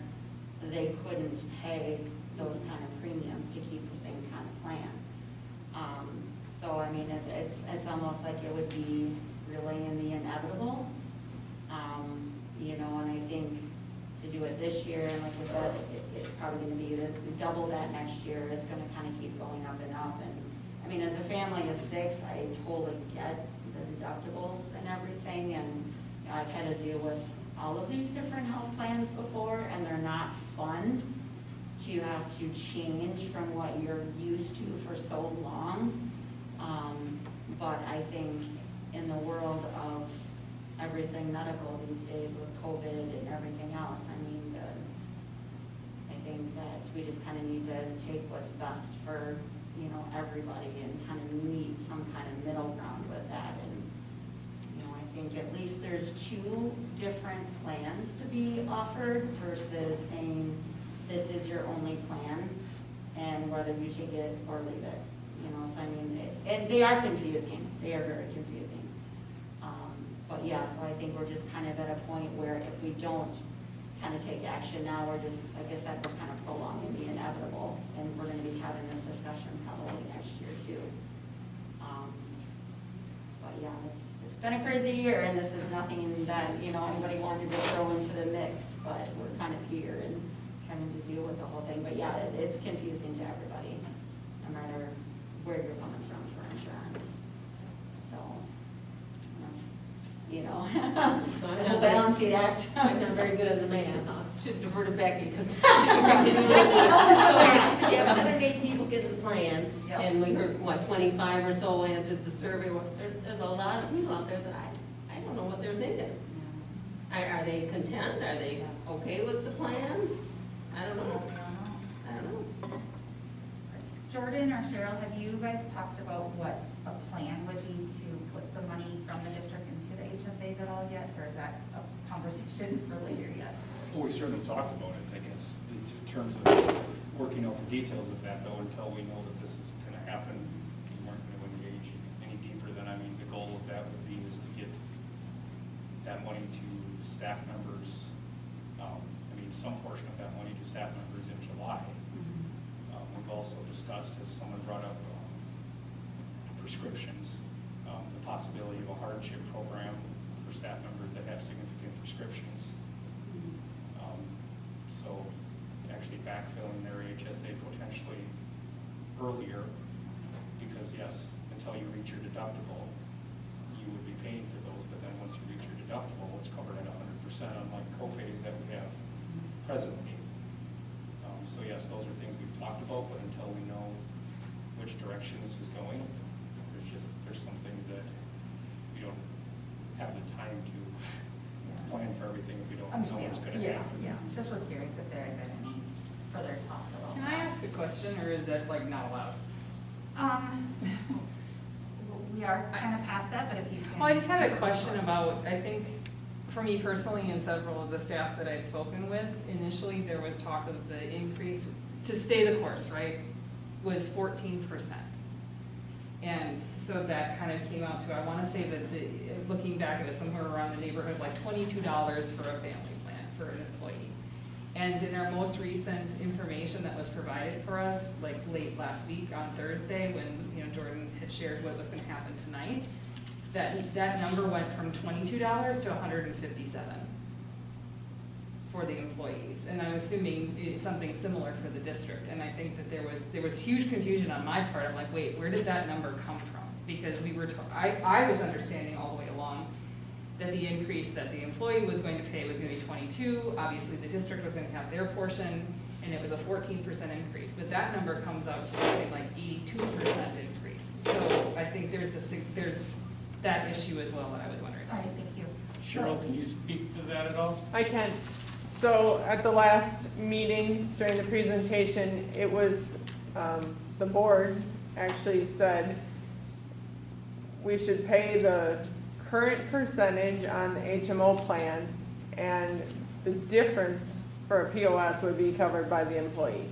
they couldn't pay those kind of premiums to keep the same kind of plan. So I mean, it's almost like it would be really in the inevitable. You know, and I think to do it this year, and like I said, it's probably going to be the double that next year. It's going to kind of keep going up and up. And I mean, as a family of 6, I totally get the deductibles and everything. And I've had to deal with all of these different health plans before, and they're not fun to have to change from what you're used to for so long. But I think in the world of everything medical these days with COVID and everything else, I mean, I think that we just kind of need to take what's best for, you know, everybody and kind of meet some kind of middle ground with that. And, you know, I think at least there's 2 different plans to be offered versus saying this is your only plan and whether you take it or leave it. You know, so I mean, and they are confusing. They are very confusing. But yeah, so I think we're just kind of at a point where if we don't kind of take action now, we're just, like I said, we're kind of prolonging the inevitable, and we're going to be having this discussion probably next year too. But yeah, it's been a crazy year, and this is nothing that, you know, anybody wanted to throw into the mix, but we're kind of here and having to deal with the whole thing. But yeah, it's confusing to everybody, no matter where you're coming from for insurance. So, you know, the whole balancing act. I'm not very good at the math. I should defer to Becky because she can probably do it. So if you have 108 people get the plan, and we heard, what, 25 or so answered the survey, there's a lot of people out there that I don't know what they're thinking. Are they content? Are they okay with the plan? I don't know. I don't know. Jordan, Brandon or Cheryl, have you guys talked about what a plan would be to put the money from the district into the HSAs at all yet? Or is that a conversation for later yet? Well, we certainly talked about it, I guess, in terms of working out the details of that, though, until we know that this is going to happen. We weren't going to engage any deeper than, I mean, the goal of that would be is to get that money to staff members. I mean, some portion of that money to staff members in July. We've also discussed, as someone brought up, prescriptions, the possibility of a hardship program for staff members that have significant prescriptions. So actually backfilling their HSA potentially earlier, because yes, until you reach your deductible, you would be paying for those, but then once you reach your deductible, it's covered at 100%, unlike co-pays that we have presently. So yes, those are things we've talked about, but until we know which direction this is going, there's some things that we don't have the time to plan for everything if we don't know what's going to happen. Yeah, just was curious if there had been any further talk about Can I ask a question, or is that like not allowed? We are kind of past that, but if you can. Well, I just had a question about, I think, for me personally and several of the staff that I've spoken with, initially there was talk of the increase, to stay the course, right, was 14%. And so that kind of came out to, I want to say that looking back at it, somewhere around the neighborhood of like $22 for a family plan for an employee. And in our most recent information that was provided for us, like late last week on Thursday, when Jordan had shared what was going to happen tonight, that number went from $22 to $157 for the employees. And I'm assuming it's something similar for the district. And I think that there was huge confusion on my part. I'm like, wait, where did that number come from? Because we were I was understanding all the way along that the increase that the employee was going to pay was going to be 22. Obviously, the district was going to have their portion, and it was a 14% increase. But that number comes out to something like 82% increase. So I think there's that issue as well that I was wondering. All right, thank you. Cheryl, can you speak to that at all? I can. So at the last meeting during the presentation, it was, the board actually said we should pay the current percentage on the HMO plan, and the difference for a POS would be covered by the employee.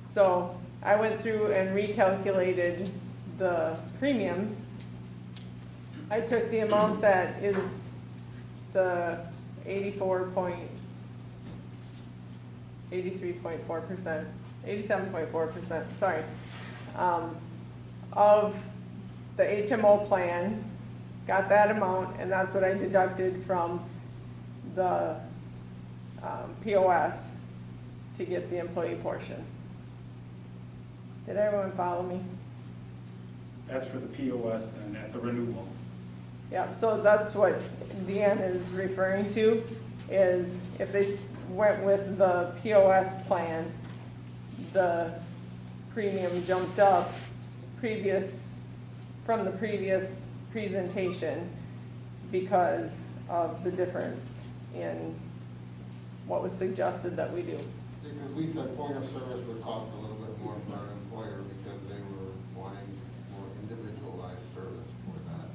So I went through and recalculated the premiums. I took the amount that is the 87.4%, sorry, of the HMO plan, got that amount, and that's what I deducted from the POS to get the employee portion. Did everyone follow me? That's for the POS then at the renewal. Yeah, so that's what Deanne is referring to, is if they went with the POS plan, the premium jumped up from the previous presentation because of the difference in what was suggested that we do. Because we said point of service would cost a little bit more for our employer because they were wanting more individualized service for that,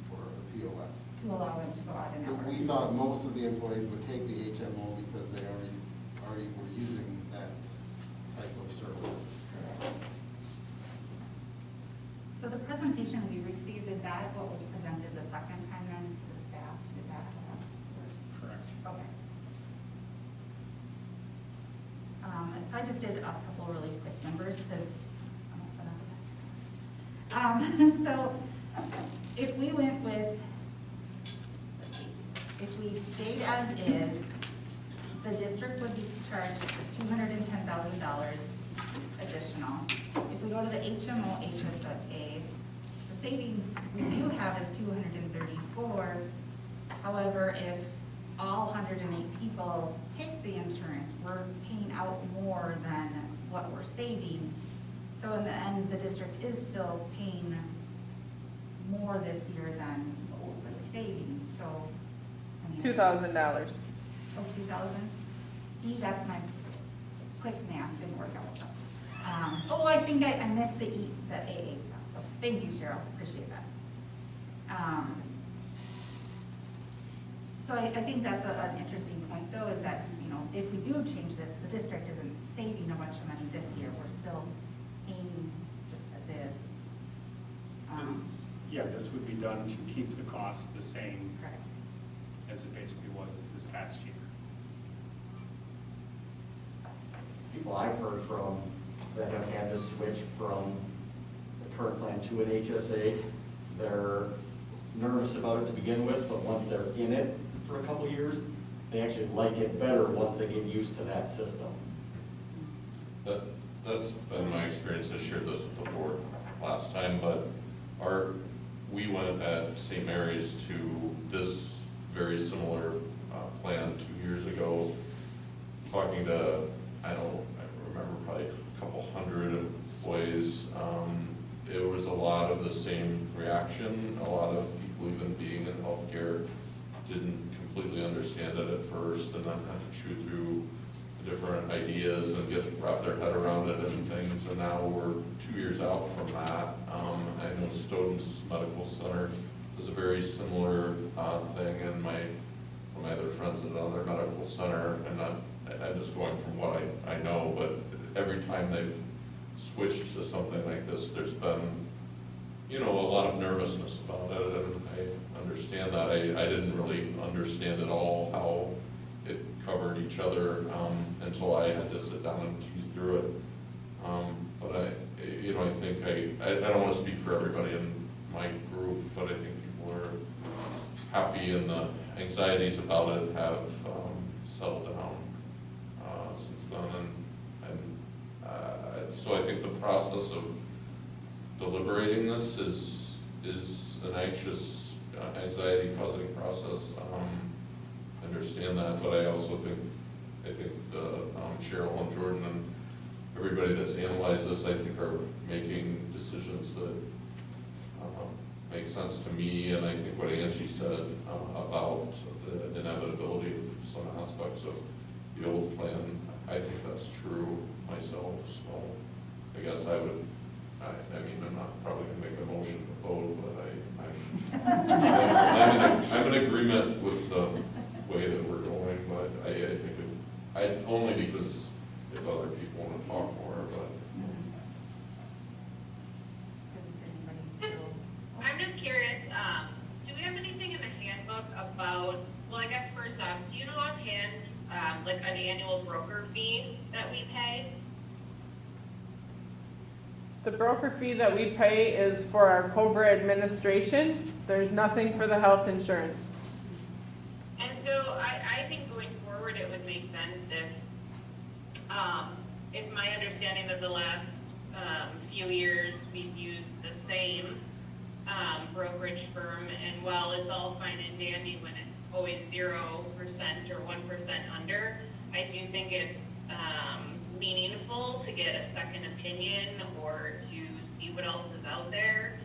for the POS. To allow them to go out and But we thought most of the employees would take the HMO because they already were using that type of service. So the presentation we received, is that what was presented the second time then to the staff? Is that how that works? Correct. Okay. So I just did a couple really quick numbers because I'm also not the best. So if we went with, let's see, if we stayed as is, the district would be charged $210,000 additional. If we go to the HMO HSA, the savings we do have is $234. However, if all 108 people take the insurance, we're paying out more than what we're saving. So in the end, the district is still paying more this year than what we're saving. So I mean, $2,000. Oh, 2,000? See, that's my quick math didn't work out. So. Oh, I think I missed the AA stuff, so thank you, Cheryl, appreciate that. So I think that's an interesting point, though, is that, you know, if we do change this, the district isn't saving a bunch of money this year, we're still paying just as is. This would be done to keep the cost the same Correct. as it basically was this past year. People I've heard from that have had to switch from the current plan to an HSA, they're nervous about it to begin with, but once they're in it for a couple of years, they actually like it better once they get used to that system. That's been my experience. I shared this with the board last time, but we went at St. Mary's to this very similar plan 2 years ago, talking to, I remember probably a couple hundred employees. It was a lot of the same reaction. A lot of people, even being in healthcare, didn't completely understand it at first, and then had to chew through the different ideas and wrap their head around it and things. And now we're 2 years out from that. I know Stoughton's Medical Center does a very similar thing, and one of my other friends at another medical center, and I'm just going from what I know, but every time they've switched to something like this, there's been, a lot of nervousness about it, and I understand that. I didn't really understand at all how it covered each other until I had to sit down and tease through it. But I think I don't want to speak for everybody in my group, but I think people are happy, and the anxieties about it have settled down since then. And so I think the process of deliberating this is an anxious, anxiety-causing process. I understand that, but I also think Cheryl and Jordan and everybody that's analyzed this, I think, are making decisions that make sense to me, and I think what Angie said about the inevitability of some aspects of the old plan, I think that's true myself. So I guess I mean, I'm not probably going to make a motion to vote, but I'm in agreement with the way that we're going, but I think only because if other people want to talk more, but. I'm just curious, do we have anything in the handbook about, well, I guess first off, do you know offhand, like an annual broker fee that we pay? The broker fee that we pay is for our COBRA administration. There's nothing for the health insurance. And so I think going forward, it would make sense if, it's my understanding that the last few years we've used the same brokerage firm, and while it's all fine and dandy when it's always 0% or 1% under, I do think it's meaningful to get a second opinion or to see what else is out there.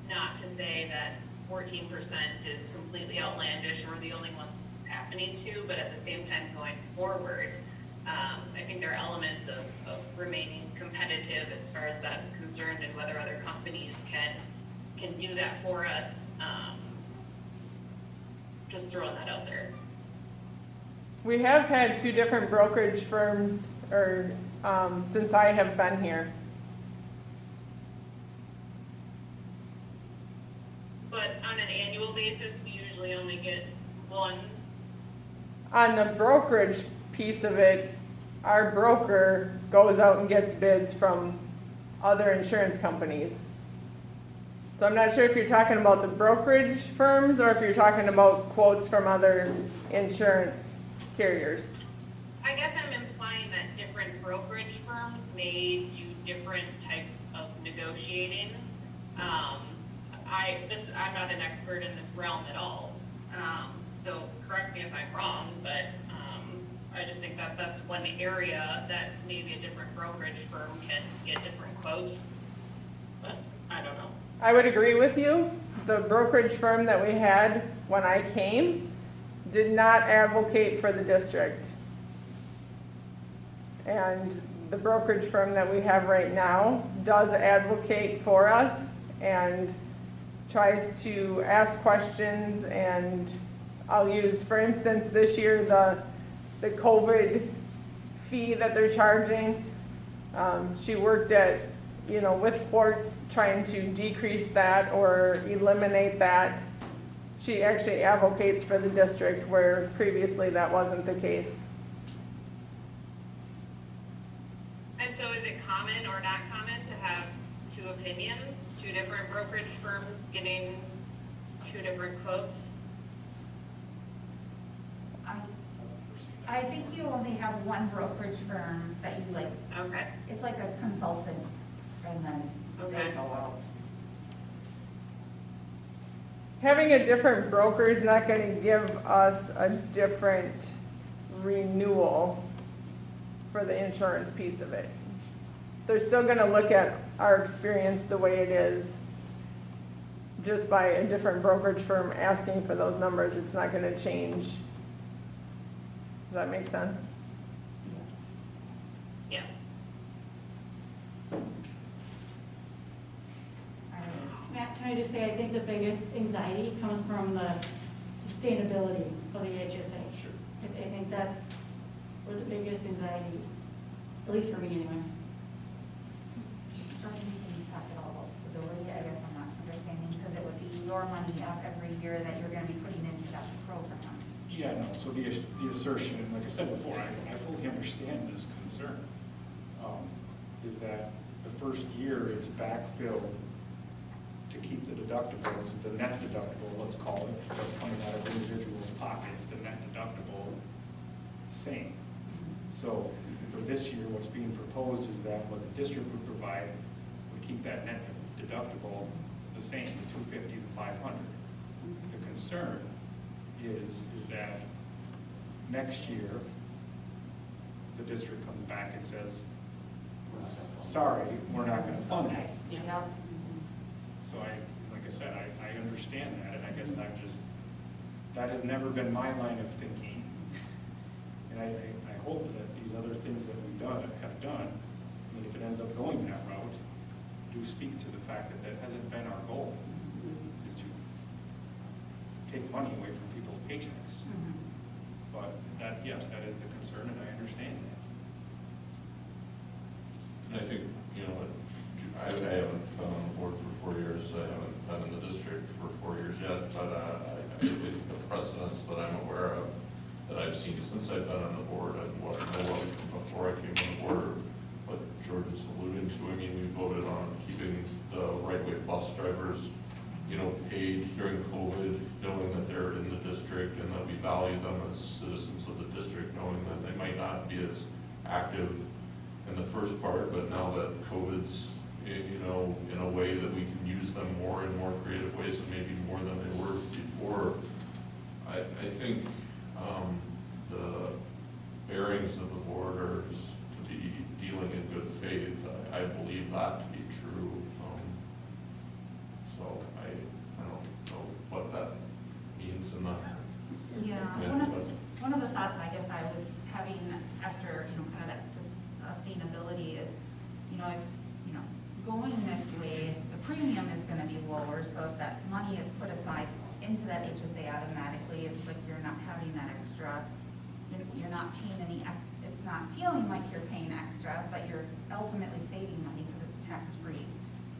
Not to say that 14% is completely outlandish or the only ones this is happening to, but at the same time going forward, I think there are elements of remaining competitive as far as that's concerned, and whether other companies can do that for us. Just throwing that out there. We have had 2 different brokerage firms since I have been here. But on an annual basis, we usually only get one. On the brokerage piece of it, our broker goes out and gets bids from other insurance companies. So I'm not sure if you're talking about the brokerage firms or if you're talking about quotes from other insurance carriers. I guess I'm implying that different brokerage firms may do different type of negotiating. I'm not an expert in this realm at all. So correct me if I'm wrong, but I just think that that's one area that maybe a different brokerage firm can get different quotes. But I don't know. I would agree with you. The brokerage firm that we had when I came did not advocate for the district. And the brokerage firm that we have right now does advocate for us and tries to ask questions, and I'll use, for instance, this year, the COVID fee that they're charging. She worked at, with courts trying to decrease that or eliminate that. She actually advocates for the district where previously that wasn't the case. And so is it common or not common to have two opinions, two different brokerage firms getting two different quotes? I think you only have one brokerage firm that you like. Okay. It's like a consultant, and then they go out. Having a different broker is not going to give us a different renewal for the insurance piece of it. They're still going to look at our experience the way it is. Just by a different brokerage firm asking for those numbers, it's not going to change. Does that make sense? Yes. Matt, can I just say, I think the biggest anxiety comes from the sustainability of the HSA. Sure. I think that's where the biggest anxiety, at least for me anyway. Jordan, can you talk at all about stability? I guess I'm not understanding, because it would be your money up every year that you're gonna be putting into that program. Yeah, no, so the assertion, and like I said before, I fully understand this concern, is that the first year it's backfilled to keep the deductibles, the net deductible, let's call it, that's coming out of individuals' pockets, the net deductible, same. So for this year, what's being proposed is that what the district would provide would keep that net deductible the same, the $250 to $500. The concern is that next year, the district comes back and says, sorry, we're not going to fund it. Yeah. So like I said, I understand that, and I guess that has never been my line of thinking. And I hope that these other things that we've done, I mean, if it ends up going that route, do speak to the fact that that hasn't been our goal, is to take money away from people's paychecks. But that, yes, that is the concern, and I understand that. And I think, I haven't been on the board for 4 years, I haven't been in the district for 4 years yet, but I think the precedents that I'm aware of, that I've seen since I've been on the board, and what I know of before I came on the board, what Jordan's alluding to, I mean, we voted on keeping the right-way bus drivers, paid during COVID, knowing that they're in the district and that we value them as citizens of the district, knowing that they might not be as active in the first part, but now that COVID's, in a way that we can use them more in more creative ways and maybe more than they were before, I think the bearings of the board are to be dealing in good faith. I believe that to be true. So I don't know what that means in the One of the thoughts I guess I was having after, kind of that sustainability is, if, going this way, the premium is gonna be lower, so if that money is put aside into that HSA automatically, it's like you're not having that extra, you're not paying any, it's not feeling like you're paying extra, but you're ultimately saving money because it's tax-free.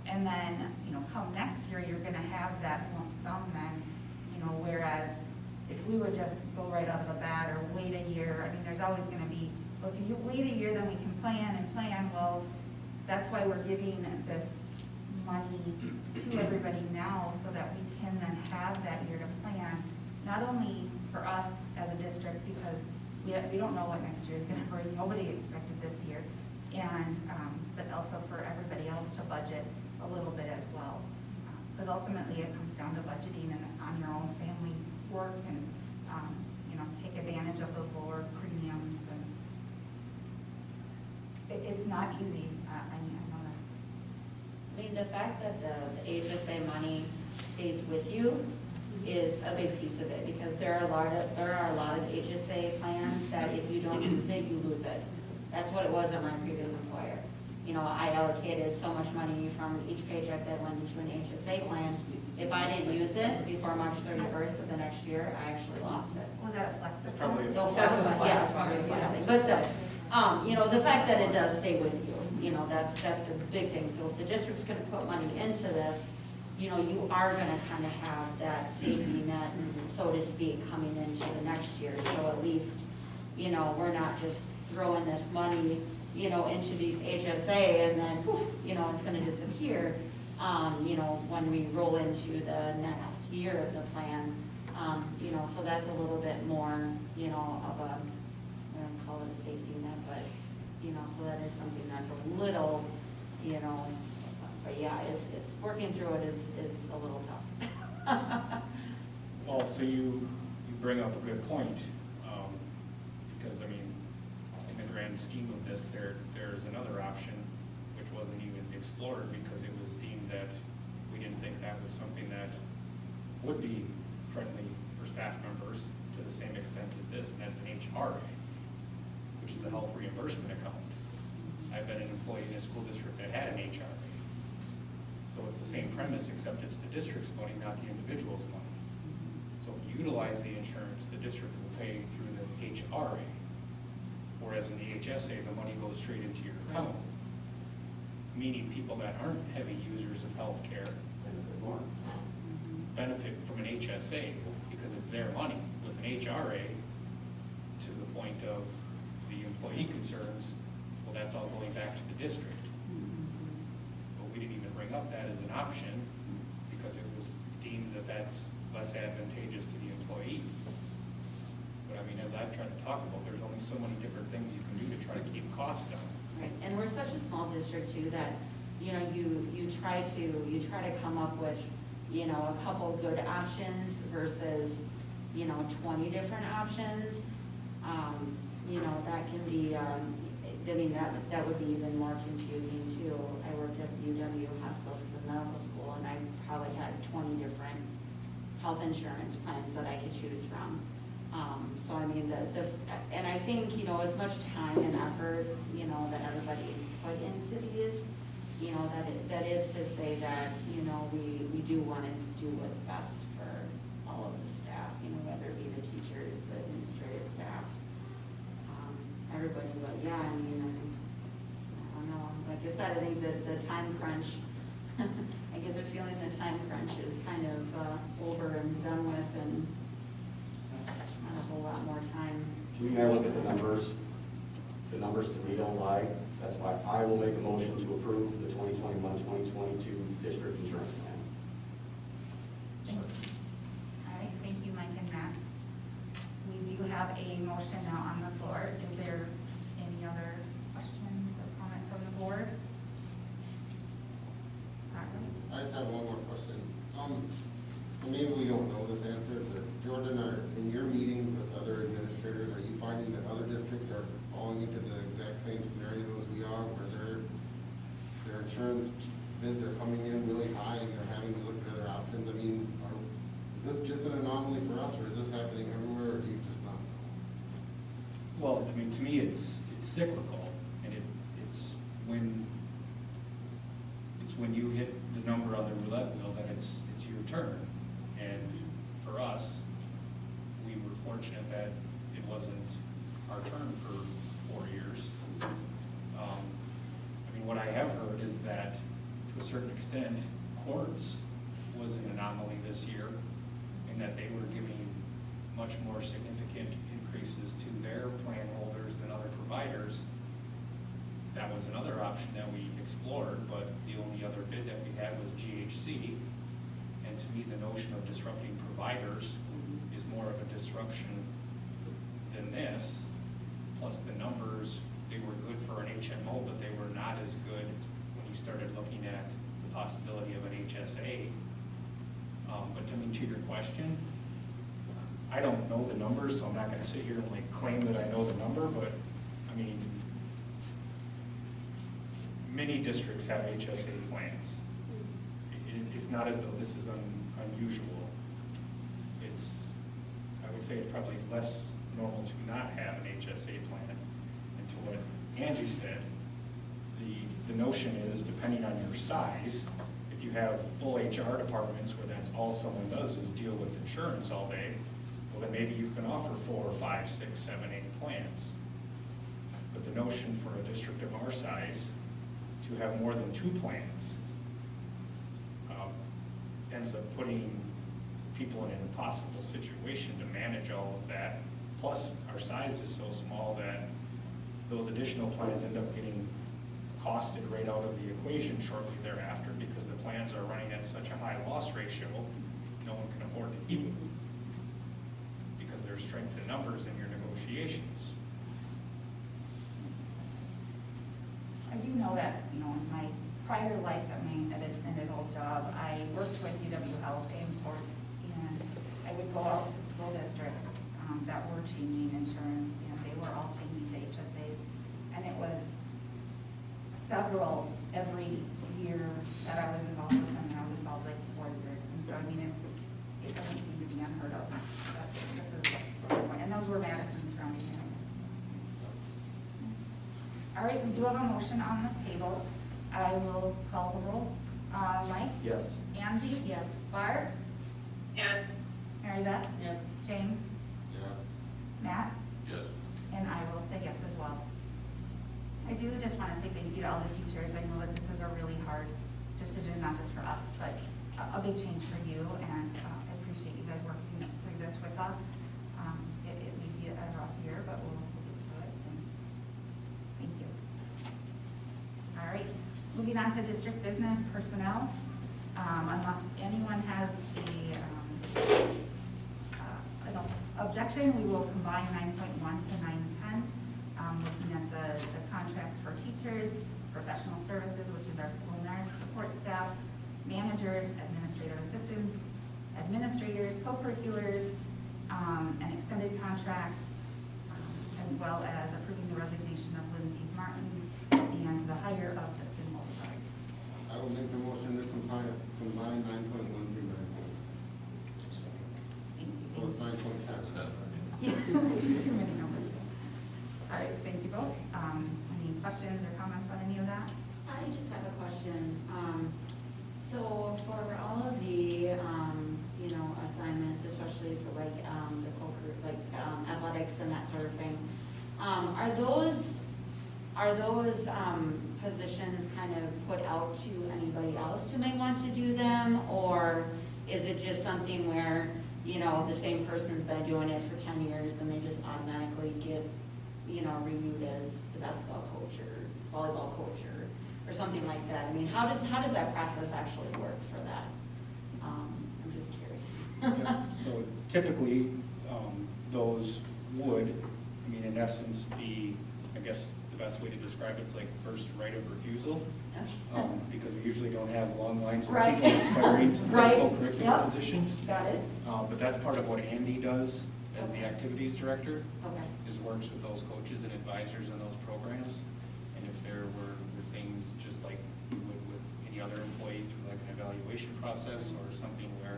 And then, come next year, you're gonna have that lump sum then, whereas if we would just go right out of the bat or wait a year, I mean, there's always gonna be, well, if you wait a year, then we can plan and plan. Well, that's why we're giving this money to everybody now, so that we can then have that year to plan, not only for us as a district, because we don't know what next year is gonna bring, nobody expected this year, and, but also for everybody else to budget a little bit as well. Because ultimately it comes down to budgeting and on your own family work and, take advantage of those lower premiums. And it's not easy. I know that. I mean, the fact that the HSA money stays with you is a big piece of it, because there are a lot of HSA plans that if you don't use it, you lose it. That's what it was at my previous employer. You know, I allocated so much money from each paycheck that went into an HSA plan. If I didn't use it before March 31st of the next year, I actually lost it. Was that a flexible? Probably a So flex. yes, probably flexing, but still, you know, the fact that it does stay with you, you know, that's the big thing. So if the district's gonna put money into this, you know, you are gonna kind of have that safety net, so to speak, coming into the next year. So at least, you know, we're not just throwing this money, you know, into these HSA and then, poof, you know, it's gonna disappear. You know, when we roll into the next year of the plan, you know, so that's a little bit more, you know, of a, I don't call it a safety net, but, you know, so that is something that's a little, you know, but yeah, it's working through it is a little tough. Well, so you bring up a good point, because, I mean, in the grand scheme of this, there's another option, which wasn't even explored because it was deemed that we didn't think that was something that would be friendly for staff members to the same extent as this, and that's an HRA, which is a health reimbursement account. I've been an employee in a school district that had an HRA. So it's the same premise, except it's the district's money, not the individual's money. So if you utilize the insurance, the district will pay through the HRA, whereas in the HSA, the money goes straight into your account. Meaning people that aren't heavy users of health care benefit from an HSA because it's their money. With an HRA, to the point of the employee concerns, well, that's all going back to the district. But we didn't even bring up that as an option because it was deemed that that's less advantageous to the employee. But I mean, as I've tried to talk about, there's only so many different things you can do to try to keep costs down. Right, and we're such a small district too that, you know, you try to come up with, you know, a couple good options versus, you know, 20 different options. You know, that can be, I mean, that would be even more confusing too. I worked at the UW Hospital for the medical school and I probably had 20 different health insurance plans that I could choose from. So I mean, and I think, you know, as much time and effort, you know, that everybody's put into these, you know, that is to say that, you know, we do want to do what's best for all of the staff, you know, whether it be the teachers, the administrative staff, everybody, but yeah, I mean, I don't know, like I said, I think that the time crunch, I get the feeling the time crunch is kind of over and done with and not a whole lot more time. To me, I look at the numbers to me don't lie. That's why I will make a motion to approve the 2021-2022 district insurance plan. All right, thank you, Mike and Matt. We do have a motion now on the floor. Is there any other questions or comments from the board? All right. I just have one more question. Maybe we don't know this answer, but Jordan, in your meetings with other administrators, are you finding that other districts are falling into the exact same scenario as we are, where their insurance bids are coming in really high and they're having to look at other options? I mean, is this just an anomaly for us, or is this happening everywhere, or do you just not know? Well, I mean, to me, it's cyclical, and it's when you hit the number on the roulette wheel that it's your turn. And for us, we were fortunate that it wasn't our turn for 4 years. I mean, what I have heard is that, to a certain extent, courts was an anomaly this year, in that they were giving much more significant increases to their plan holders than other providers. That was another option that we explored, but the only other bid that we had was GHC. And to me, the notion of disrupting providers is more of a disruption than this. Plus the numbers, they were good for an HMO, but they were not as good when you started looking at the possibility of an HSA. But to me, to your question, I don't know the numbers, so I'm not gonna sit here and like claim that I know the number, but I mean, many districts have HSA plans. It's not as though this is unusual. I would say it's probably less normal to not have an HSA plan. And to what Angie said, the notion is, depending on your size, if you have full HR departments where that's all someone does is deal with insurance all day, well, then maybe you can offer 4 or 5, 6, 7, 8 plans. But the notion for a district of our size to have more than 2 plans ends up putting people in an impossible situation to manage all of that. Plus, our size is so small that those additional plans end up getting costed right out of the equation shortly thereafter because the plans are running at such a high loss ratio, no one can afford to keep them because there's strength in numbers in your negotiations. I do know that, you know, in my prior life at an old job, I worked with UW Health in courts, and I would go out to school districts that were changing insurance, and they were all changing to HSAs, and it was several every year that I was involved with them, and I was involved like 4 years, and so I mean, it doesn't seem to be unheard of, but this is, and those were Madison surrounding areas. All right, we do have a motion on the table. I will call the roll. Mike? Yes. Angie? Yes. Barb? Yes. Mary Beth? Yes. James? Yes. Matt? Yes. And I will say yes as well. I do just want to say thank you to all the teachers. I know that this is a really hard decision, not just for us, but a big change for you, and I appreciate you guys working through this with us. It may be a rough year, but we'll get through it, and thank you. All right, moving on to district business personnel. Unless anyone has an objection, we will combine 9.1 to 9.10. Looking at the contracts for teachers, professional services, which is our school nurse, support staff, managers, administrative assistants, administrators, co-curriculars, and extended contracts, as well as approving the resignation of Lindsay Martin and the hire of Dustin Mozart. I will make the motion to combine 9.1 through 9.10. Thank you, So it's James. 9.10. Too many numbers. All right, thank you both. Any questions or comments on any of that? I just have a question. So for all of the, you know, assignments, especially for like the athletics and that sort of thing, are those positions kind of put out to anybody else who may want to do them, or is it just something where, you know, the same person's been doing it for 10 years and they just automatically get, you know, renewed as the basketball coach or volleyball coach or something like that? I mean, how does that process actually work for that? I'm just curious. Yeah. So typically, those would, I mean, in essence, be, I guess the best way to describe it's like first right of refusal, because we usually don't have long lines of Right. people aspiring to Right. co-curricular Yep. positions. Got it. But that's part of what Andy does as the activities director, Okay. is works with those coaches and advisors in those programs. And if there were things just like we would with any other employee through like an evaluation process or something where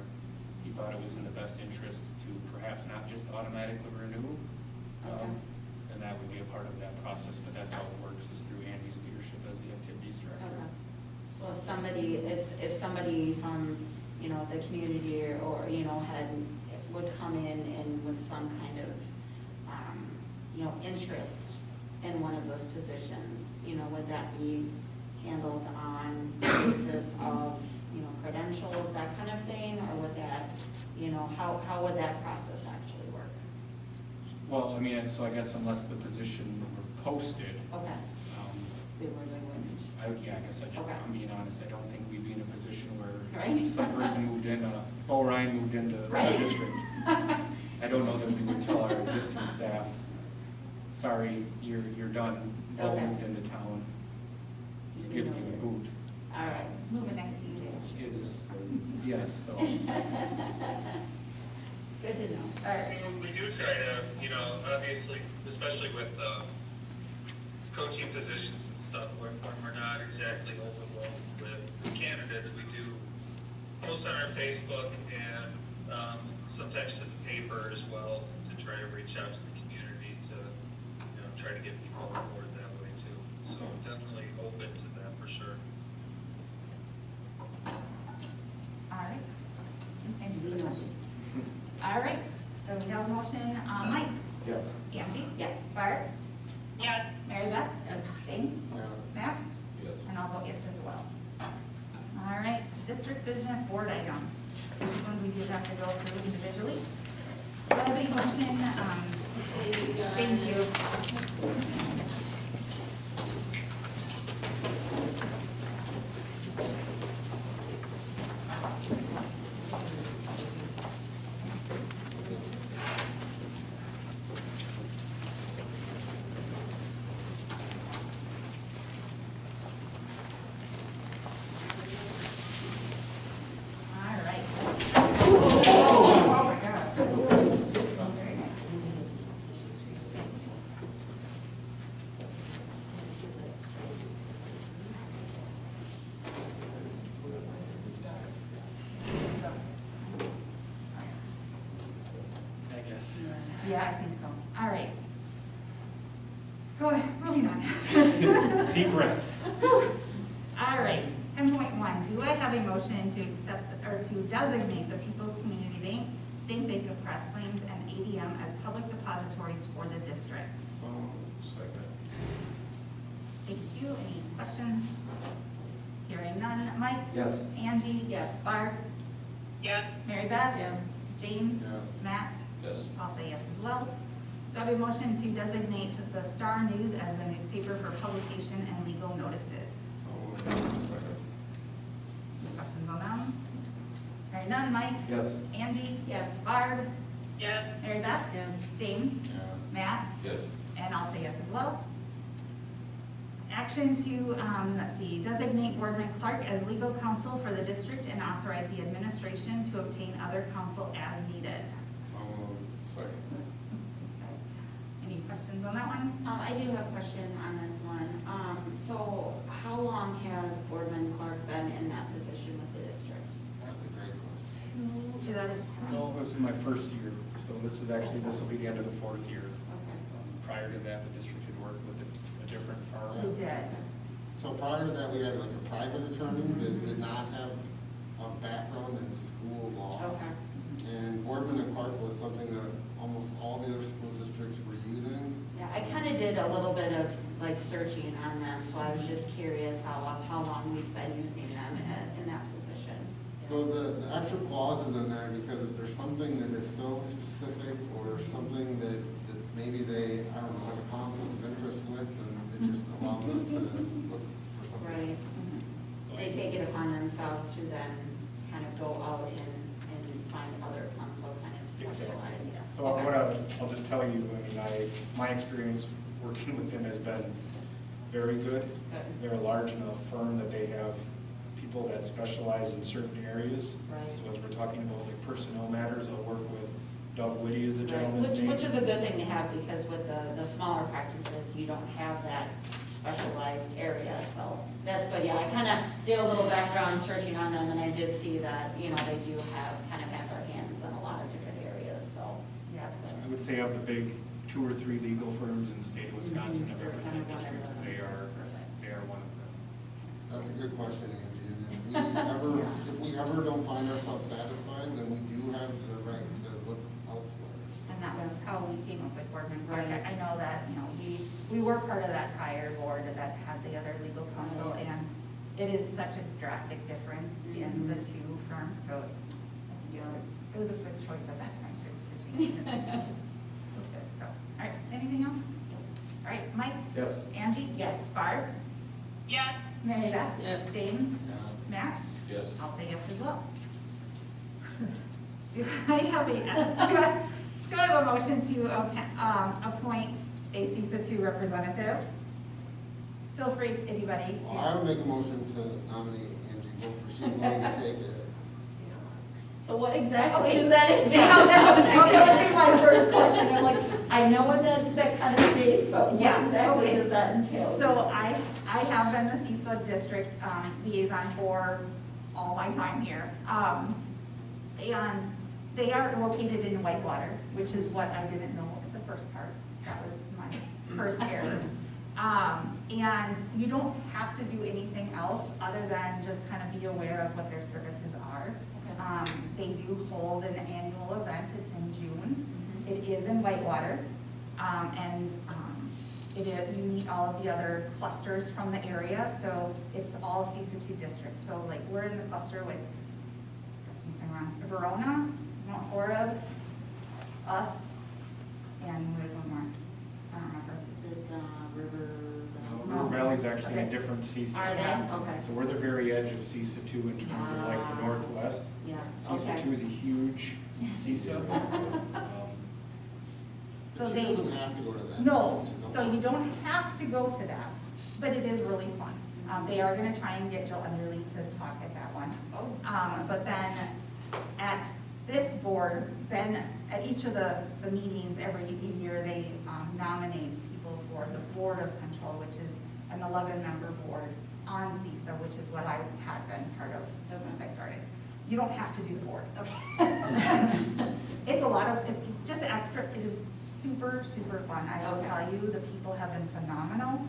he thought it was in the best interest to perhaps not just automatically renew, then that would be a part of that process. But that's how it works, is through Andy's leadership as the activities director. Okay. So if somebody from, you know, the community or you know, would come in and with some kind of, you know, interest in one of those positions, you know, would that be handled on the basis of, you know, credentials, that kind of thing, or would that, you know, how would that process actually work? Well, I mean, so I guess unless the position were posted. Okay. They wouldn't. Yeah, I guess I'm being honest, I don't think we'd be in a position where Right. some person moved in, Bo Ryan moved into the Right. district. I don't know that we would tell our existing staff, sorry, you're done, Bo Okay. moved into town, he's giving you a boot. All right. Moving next to you, Dave. Yes, so. Good to know. All right. We do try to, you know, obviously, especially with coaching positions and stuff, when we're not exactly overwhelmed with candidates, we do post on our Facebook and sometimes to the paper as well, to try to reach out to the community to, you know, try to get people on board that way too. motion. Mike? Yes. Angie? Yes. Barb? Yes. Mary Beth? Yes. James? Yes. Matt? Yes. And I'll vote yes as well. All right, district business board items. These ones we do have to go through individually. Do I have any motion? Thank you. All right. Oh my God. Very nice. I guess. Yeah, I think so. All right. Go ahead, moving on. Deep breath. All right, 10.1, do I have a motion to accept, or to designate the People's Community Bank, State Bank of Cross Plains, and ADM as public depositories for the district? So, Second. Thank you. Any questions? Hearing none. Mike? Yes. Angie? Yes. Barb? Yes. Mary Beth? Yes. James? Yes. Matt? Yes. I'll say yes as well. Do I have a motion to designate the Star News as the newspaper for publication and legal notices? Second. Any questions on them? Hearing none. Mike? Yes. Angie? Yes. Barb? Yes. Mary Beth? Yes. James? yes. Matt? Yes. And I'll say yes as well. Action to, let's see, designate Boardman Clark as legal counsel for the district and authorize the administration to obtain other counsel as needed. So, Second. Thanks, guys. Any questions on that one? I do have a question on this one. So how long has Boardman Clark been in that position with the district? that's a great question. That is No, it was in my first year, so this will be the end of the fourth year. Okay. Prior to that, the district had worked with a different firm. We did. So prior to that, we had like a private attorney that did not have a background in school law. Okay. And Boardman and Clark was something that almost all the other school districts were using. Yeah, I kind of did a little bit of like searching on them, so I was just curious how long we've been using them in that position. So the extra clause is in there because if there's something that is so specific or something that maybe they, I don't know, have a conflict of interest with, then it just allows us to look for something. Right. So They take it upon themselves to then kind of go out and find other counsel kind of specialized. So I'll just tell you, my experience working with them has been very good. Good. They're a large enough firm that they have people that specialize in certain areas. Right. So as we're talking about like personnel matters, I'll work with Doug Whitty is the Right, gentleman's name. which is a good thing to have, because with the smaller practices, you don't have that specialized area, so that's good. Yeah, I kind of did a little background searching on them, and I did see that, they do have their hands in a lot of different areas, so that's good. I would say of the big 2 or 3 legal firms in the state of Wisconsin Mhm. that represent They're kind of districts, one of them. they are one of them. That's a good question, Angie. And if we ever don't find ourselves satisfied, then we do have the right to look elsewhere. And that was how we came up with Boardman Clark. I know that, we were part of that prior board that had the other legal counsel, and it is such a drastic difference in the two firms, so it was a good choice at that time to change it. It was good, so, all right, anything else? All right, Mike? Yes. Angie? Yes. Barb? Yes. Mary Beth? Yes. James? Yes. Matt? Yes. I'll say yes as well. Do I have a motion to appoint a CESA 2 representative? Feel free, anybody, Well, I to. would make a motion to nominate Angie Wolfer. She's willing to take it. So what exactly Okay. does that entail? Yeah, That would be my first question. I'm like, I know what that kind of states, but what Yes, exactly okay. does that entail? So I have been the CESA district liaison for all my time here. And they are located in Whitewater, which is what I didn't know at the first part. That was my first error. And you don't have to do anything else other than just kind of be aware of what their services are. They do hold an annual event, it's in June. It is in Whitewater, and you meet all of the other clusters from the area, so it's all CESA 2 districts. So like we're in the cluster with Verona, Mount Horeb, us, and we have one more. I don't remember. Is it River? River Valley's actually a different CESA. Are they? Okay. So we're the very edge of CESA 2 in terms of like the northwest. Yes, CESA okay. 2 is a huge CESA. So She they, doesn't have to go to that. no, She's so okay. you don't have to go to that, but it is really fun. They are gonna try and get Jill Underly to talk at that one. But then at this board, then at each of the meetings every year, they nominate people for the Board of Control, which is an 11-member board on CESA, which is what I had been part of since I started. You don't have to do the board. Okay. It's a lot of, it's just extra, it is super, super fun. I will tell you, the people have been phenomenal.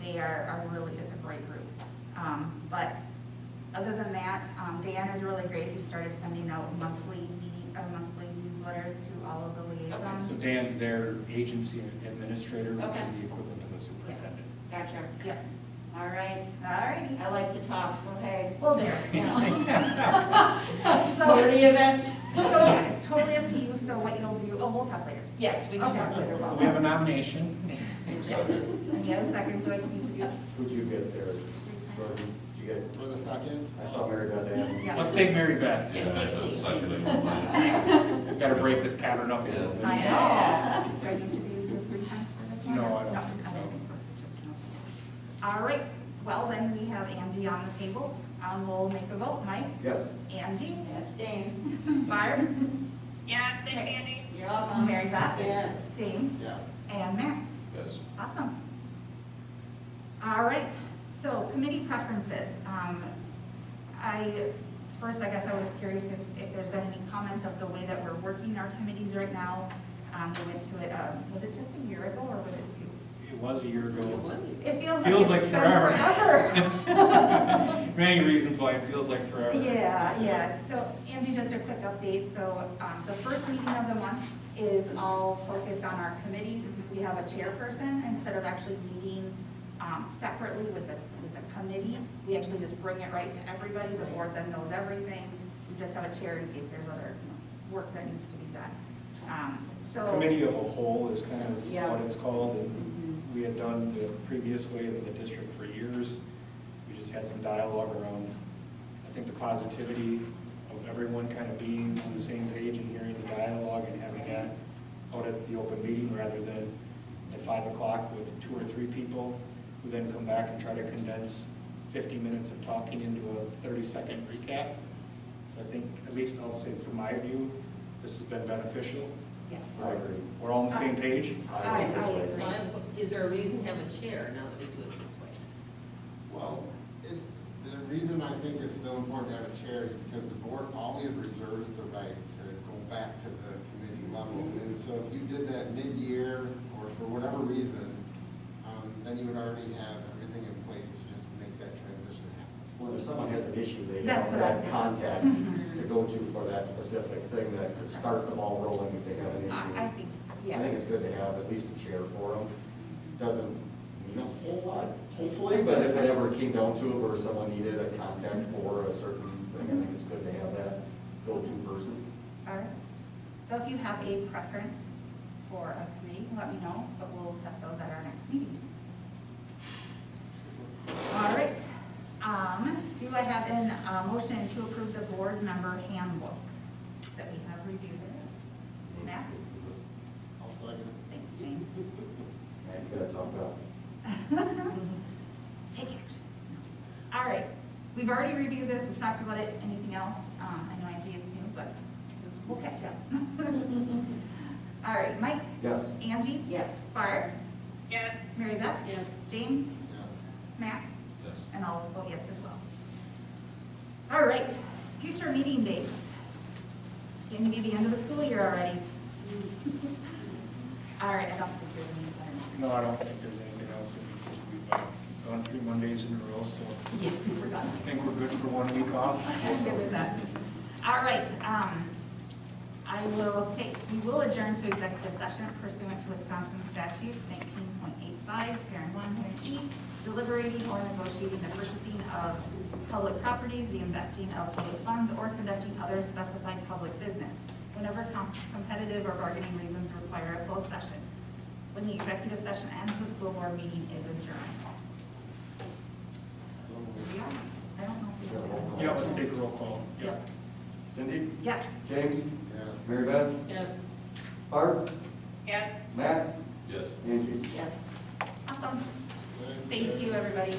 They are really, it's a great group. But other than that, Dan is really great. He started sending out monthly newsletters to all of the liaisons. So Dan's their agency administrator, which is the equivalent of a superintendent. Gotcha. Yep. All right. All righty. I like to talk, so hey. Well, there. So For the event. So yeah, it's totally up to you. So what you'll do, we'll talk later. Yes, we can Okay. talk later So about we have a nomination. Any other second, do I need to do? Who'd you get there? Jordan, did you get? For the second? I saw Mary Beth Ann. Yeah. Let's take Mary Beth. Yeah, that's seconding mine. Got to break this pattern up a little bit. I know. Do I need to do the 3 times for this one? No, I don't think so. This is just an open. All right, well then we have Angie on the table. We'll make a vote. Mike? Yes. Angie? Abstain. Barb? Yes, thanks, Andy. You're welcome. Mary Beth? Yes. James? Yes. And Matt? Yes. Awesome. All right, so committee preferences. First, I guess I was curious if there's been any comment of the way that we're working our committees right now. We went to it, was it just a year ago or was it 2? It was a year ago. It feels like it's been forever. Many reasons why it feels like forever. Yeah. So Angie, just a quick update. So the first meeting of the month is all focused on our committees. We have a chairperson instead of actually meeting separately with the committee. We actually just bring it right to everybody. The board then knows everything. We just have a chair in case there's other work that needs to be done. So Committee of a whole is kind of Yeah. what it's called, and we had done the previous way in the district for years. We just had some dialogue around, I think, the positivity of everyone kind of being on the same page and hearing the dialogue and having that out at the open meeting rather than at 5 o'clock with 2 or 3 people who then come back and try to condense 50 minutes of talking into a 30-second recap. So I think, at least I'll say from my view, this has been beneficial. Yeah. I agree. We're all on the same page. I agree. So is there a reason to have a chair now that we do it this way? Well, the reason I think it's still important to have a chair is because the board always reserves the right to go back to the committee level. And so if you did that mid-year or for whatever reason, then you would already have everything in place to just make that transition happen. When if someone has an issue, they That's have what I that think. contact to go to for that specific thing that could start the ball rolling if they have an issue. I think, yeah. I think it's good to have at least a chair for them. Doesn't mean a whole lot, hopefully, but if it ever came down to it where someone needed a contact for a certain thing, I think it's good to have that go-to person. All right. So if you have a preference for a committee, let me know, but we'll set those at our next meeting. All right. Do I have a motion to approve the board member handbook that we have reviewed? Matt? I'll second it. Thanks, James. And you gotta talk about. Take action. All right. We've already reviewed this. We've talked about it. Anything else? I know Angie, it's new, but we'll catch up. All right. Mike? Yes. Angie? Yes. Barb? Yes. Mary Beth? Yes. James? Yes. Matt? Yes. And I'll vote yes as well. All right, future meeting dates. Getting to be the end of the school year already. All right, I don't think there's any better. No, I don't think there's anything else. We've gone 3 Mondays in a row, so Yeah, we're done. I think we're good for 1 week off. I'm good with that. All right, we will adjourn to executive session pursuant to Wisconsin statutes 19.85, parent 1, parent E, deliberating or negotiating the purchasing of public properties, the investing of public funds, or conducting other specified public business, whenever competitive or bargaining reasons require a closed session. When the executive session ends, the school board meeting is adjourned. I don't know if we have. Yeah, let's take a roll call. Yep. Cindy? Yes. James? Yes. Mary Beth? Yes. Barb? Yes. Matt? Yes. Angie? Yes. Awesome. Thank you, everybody.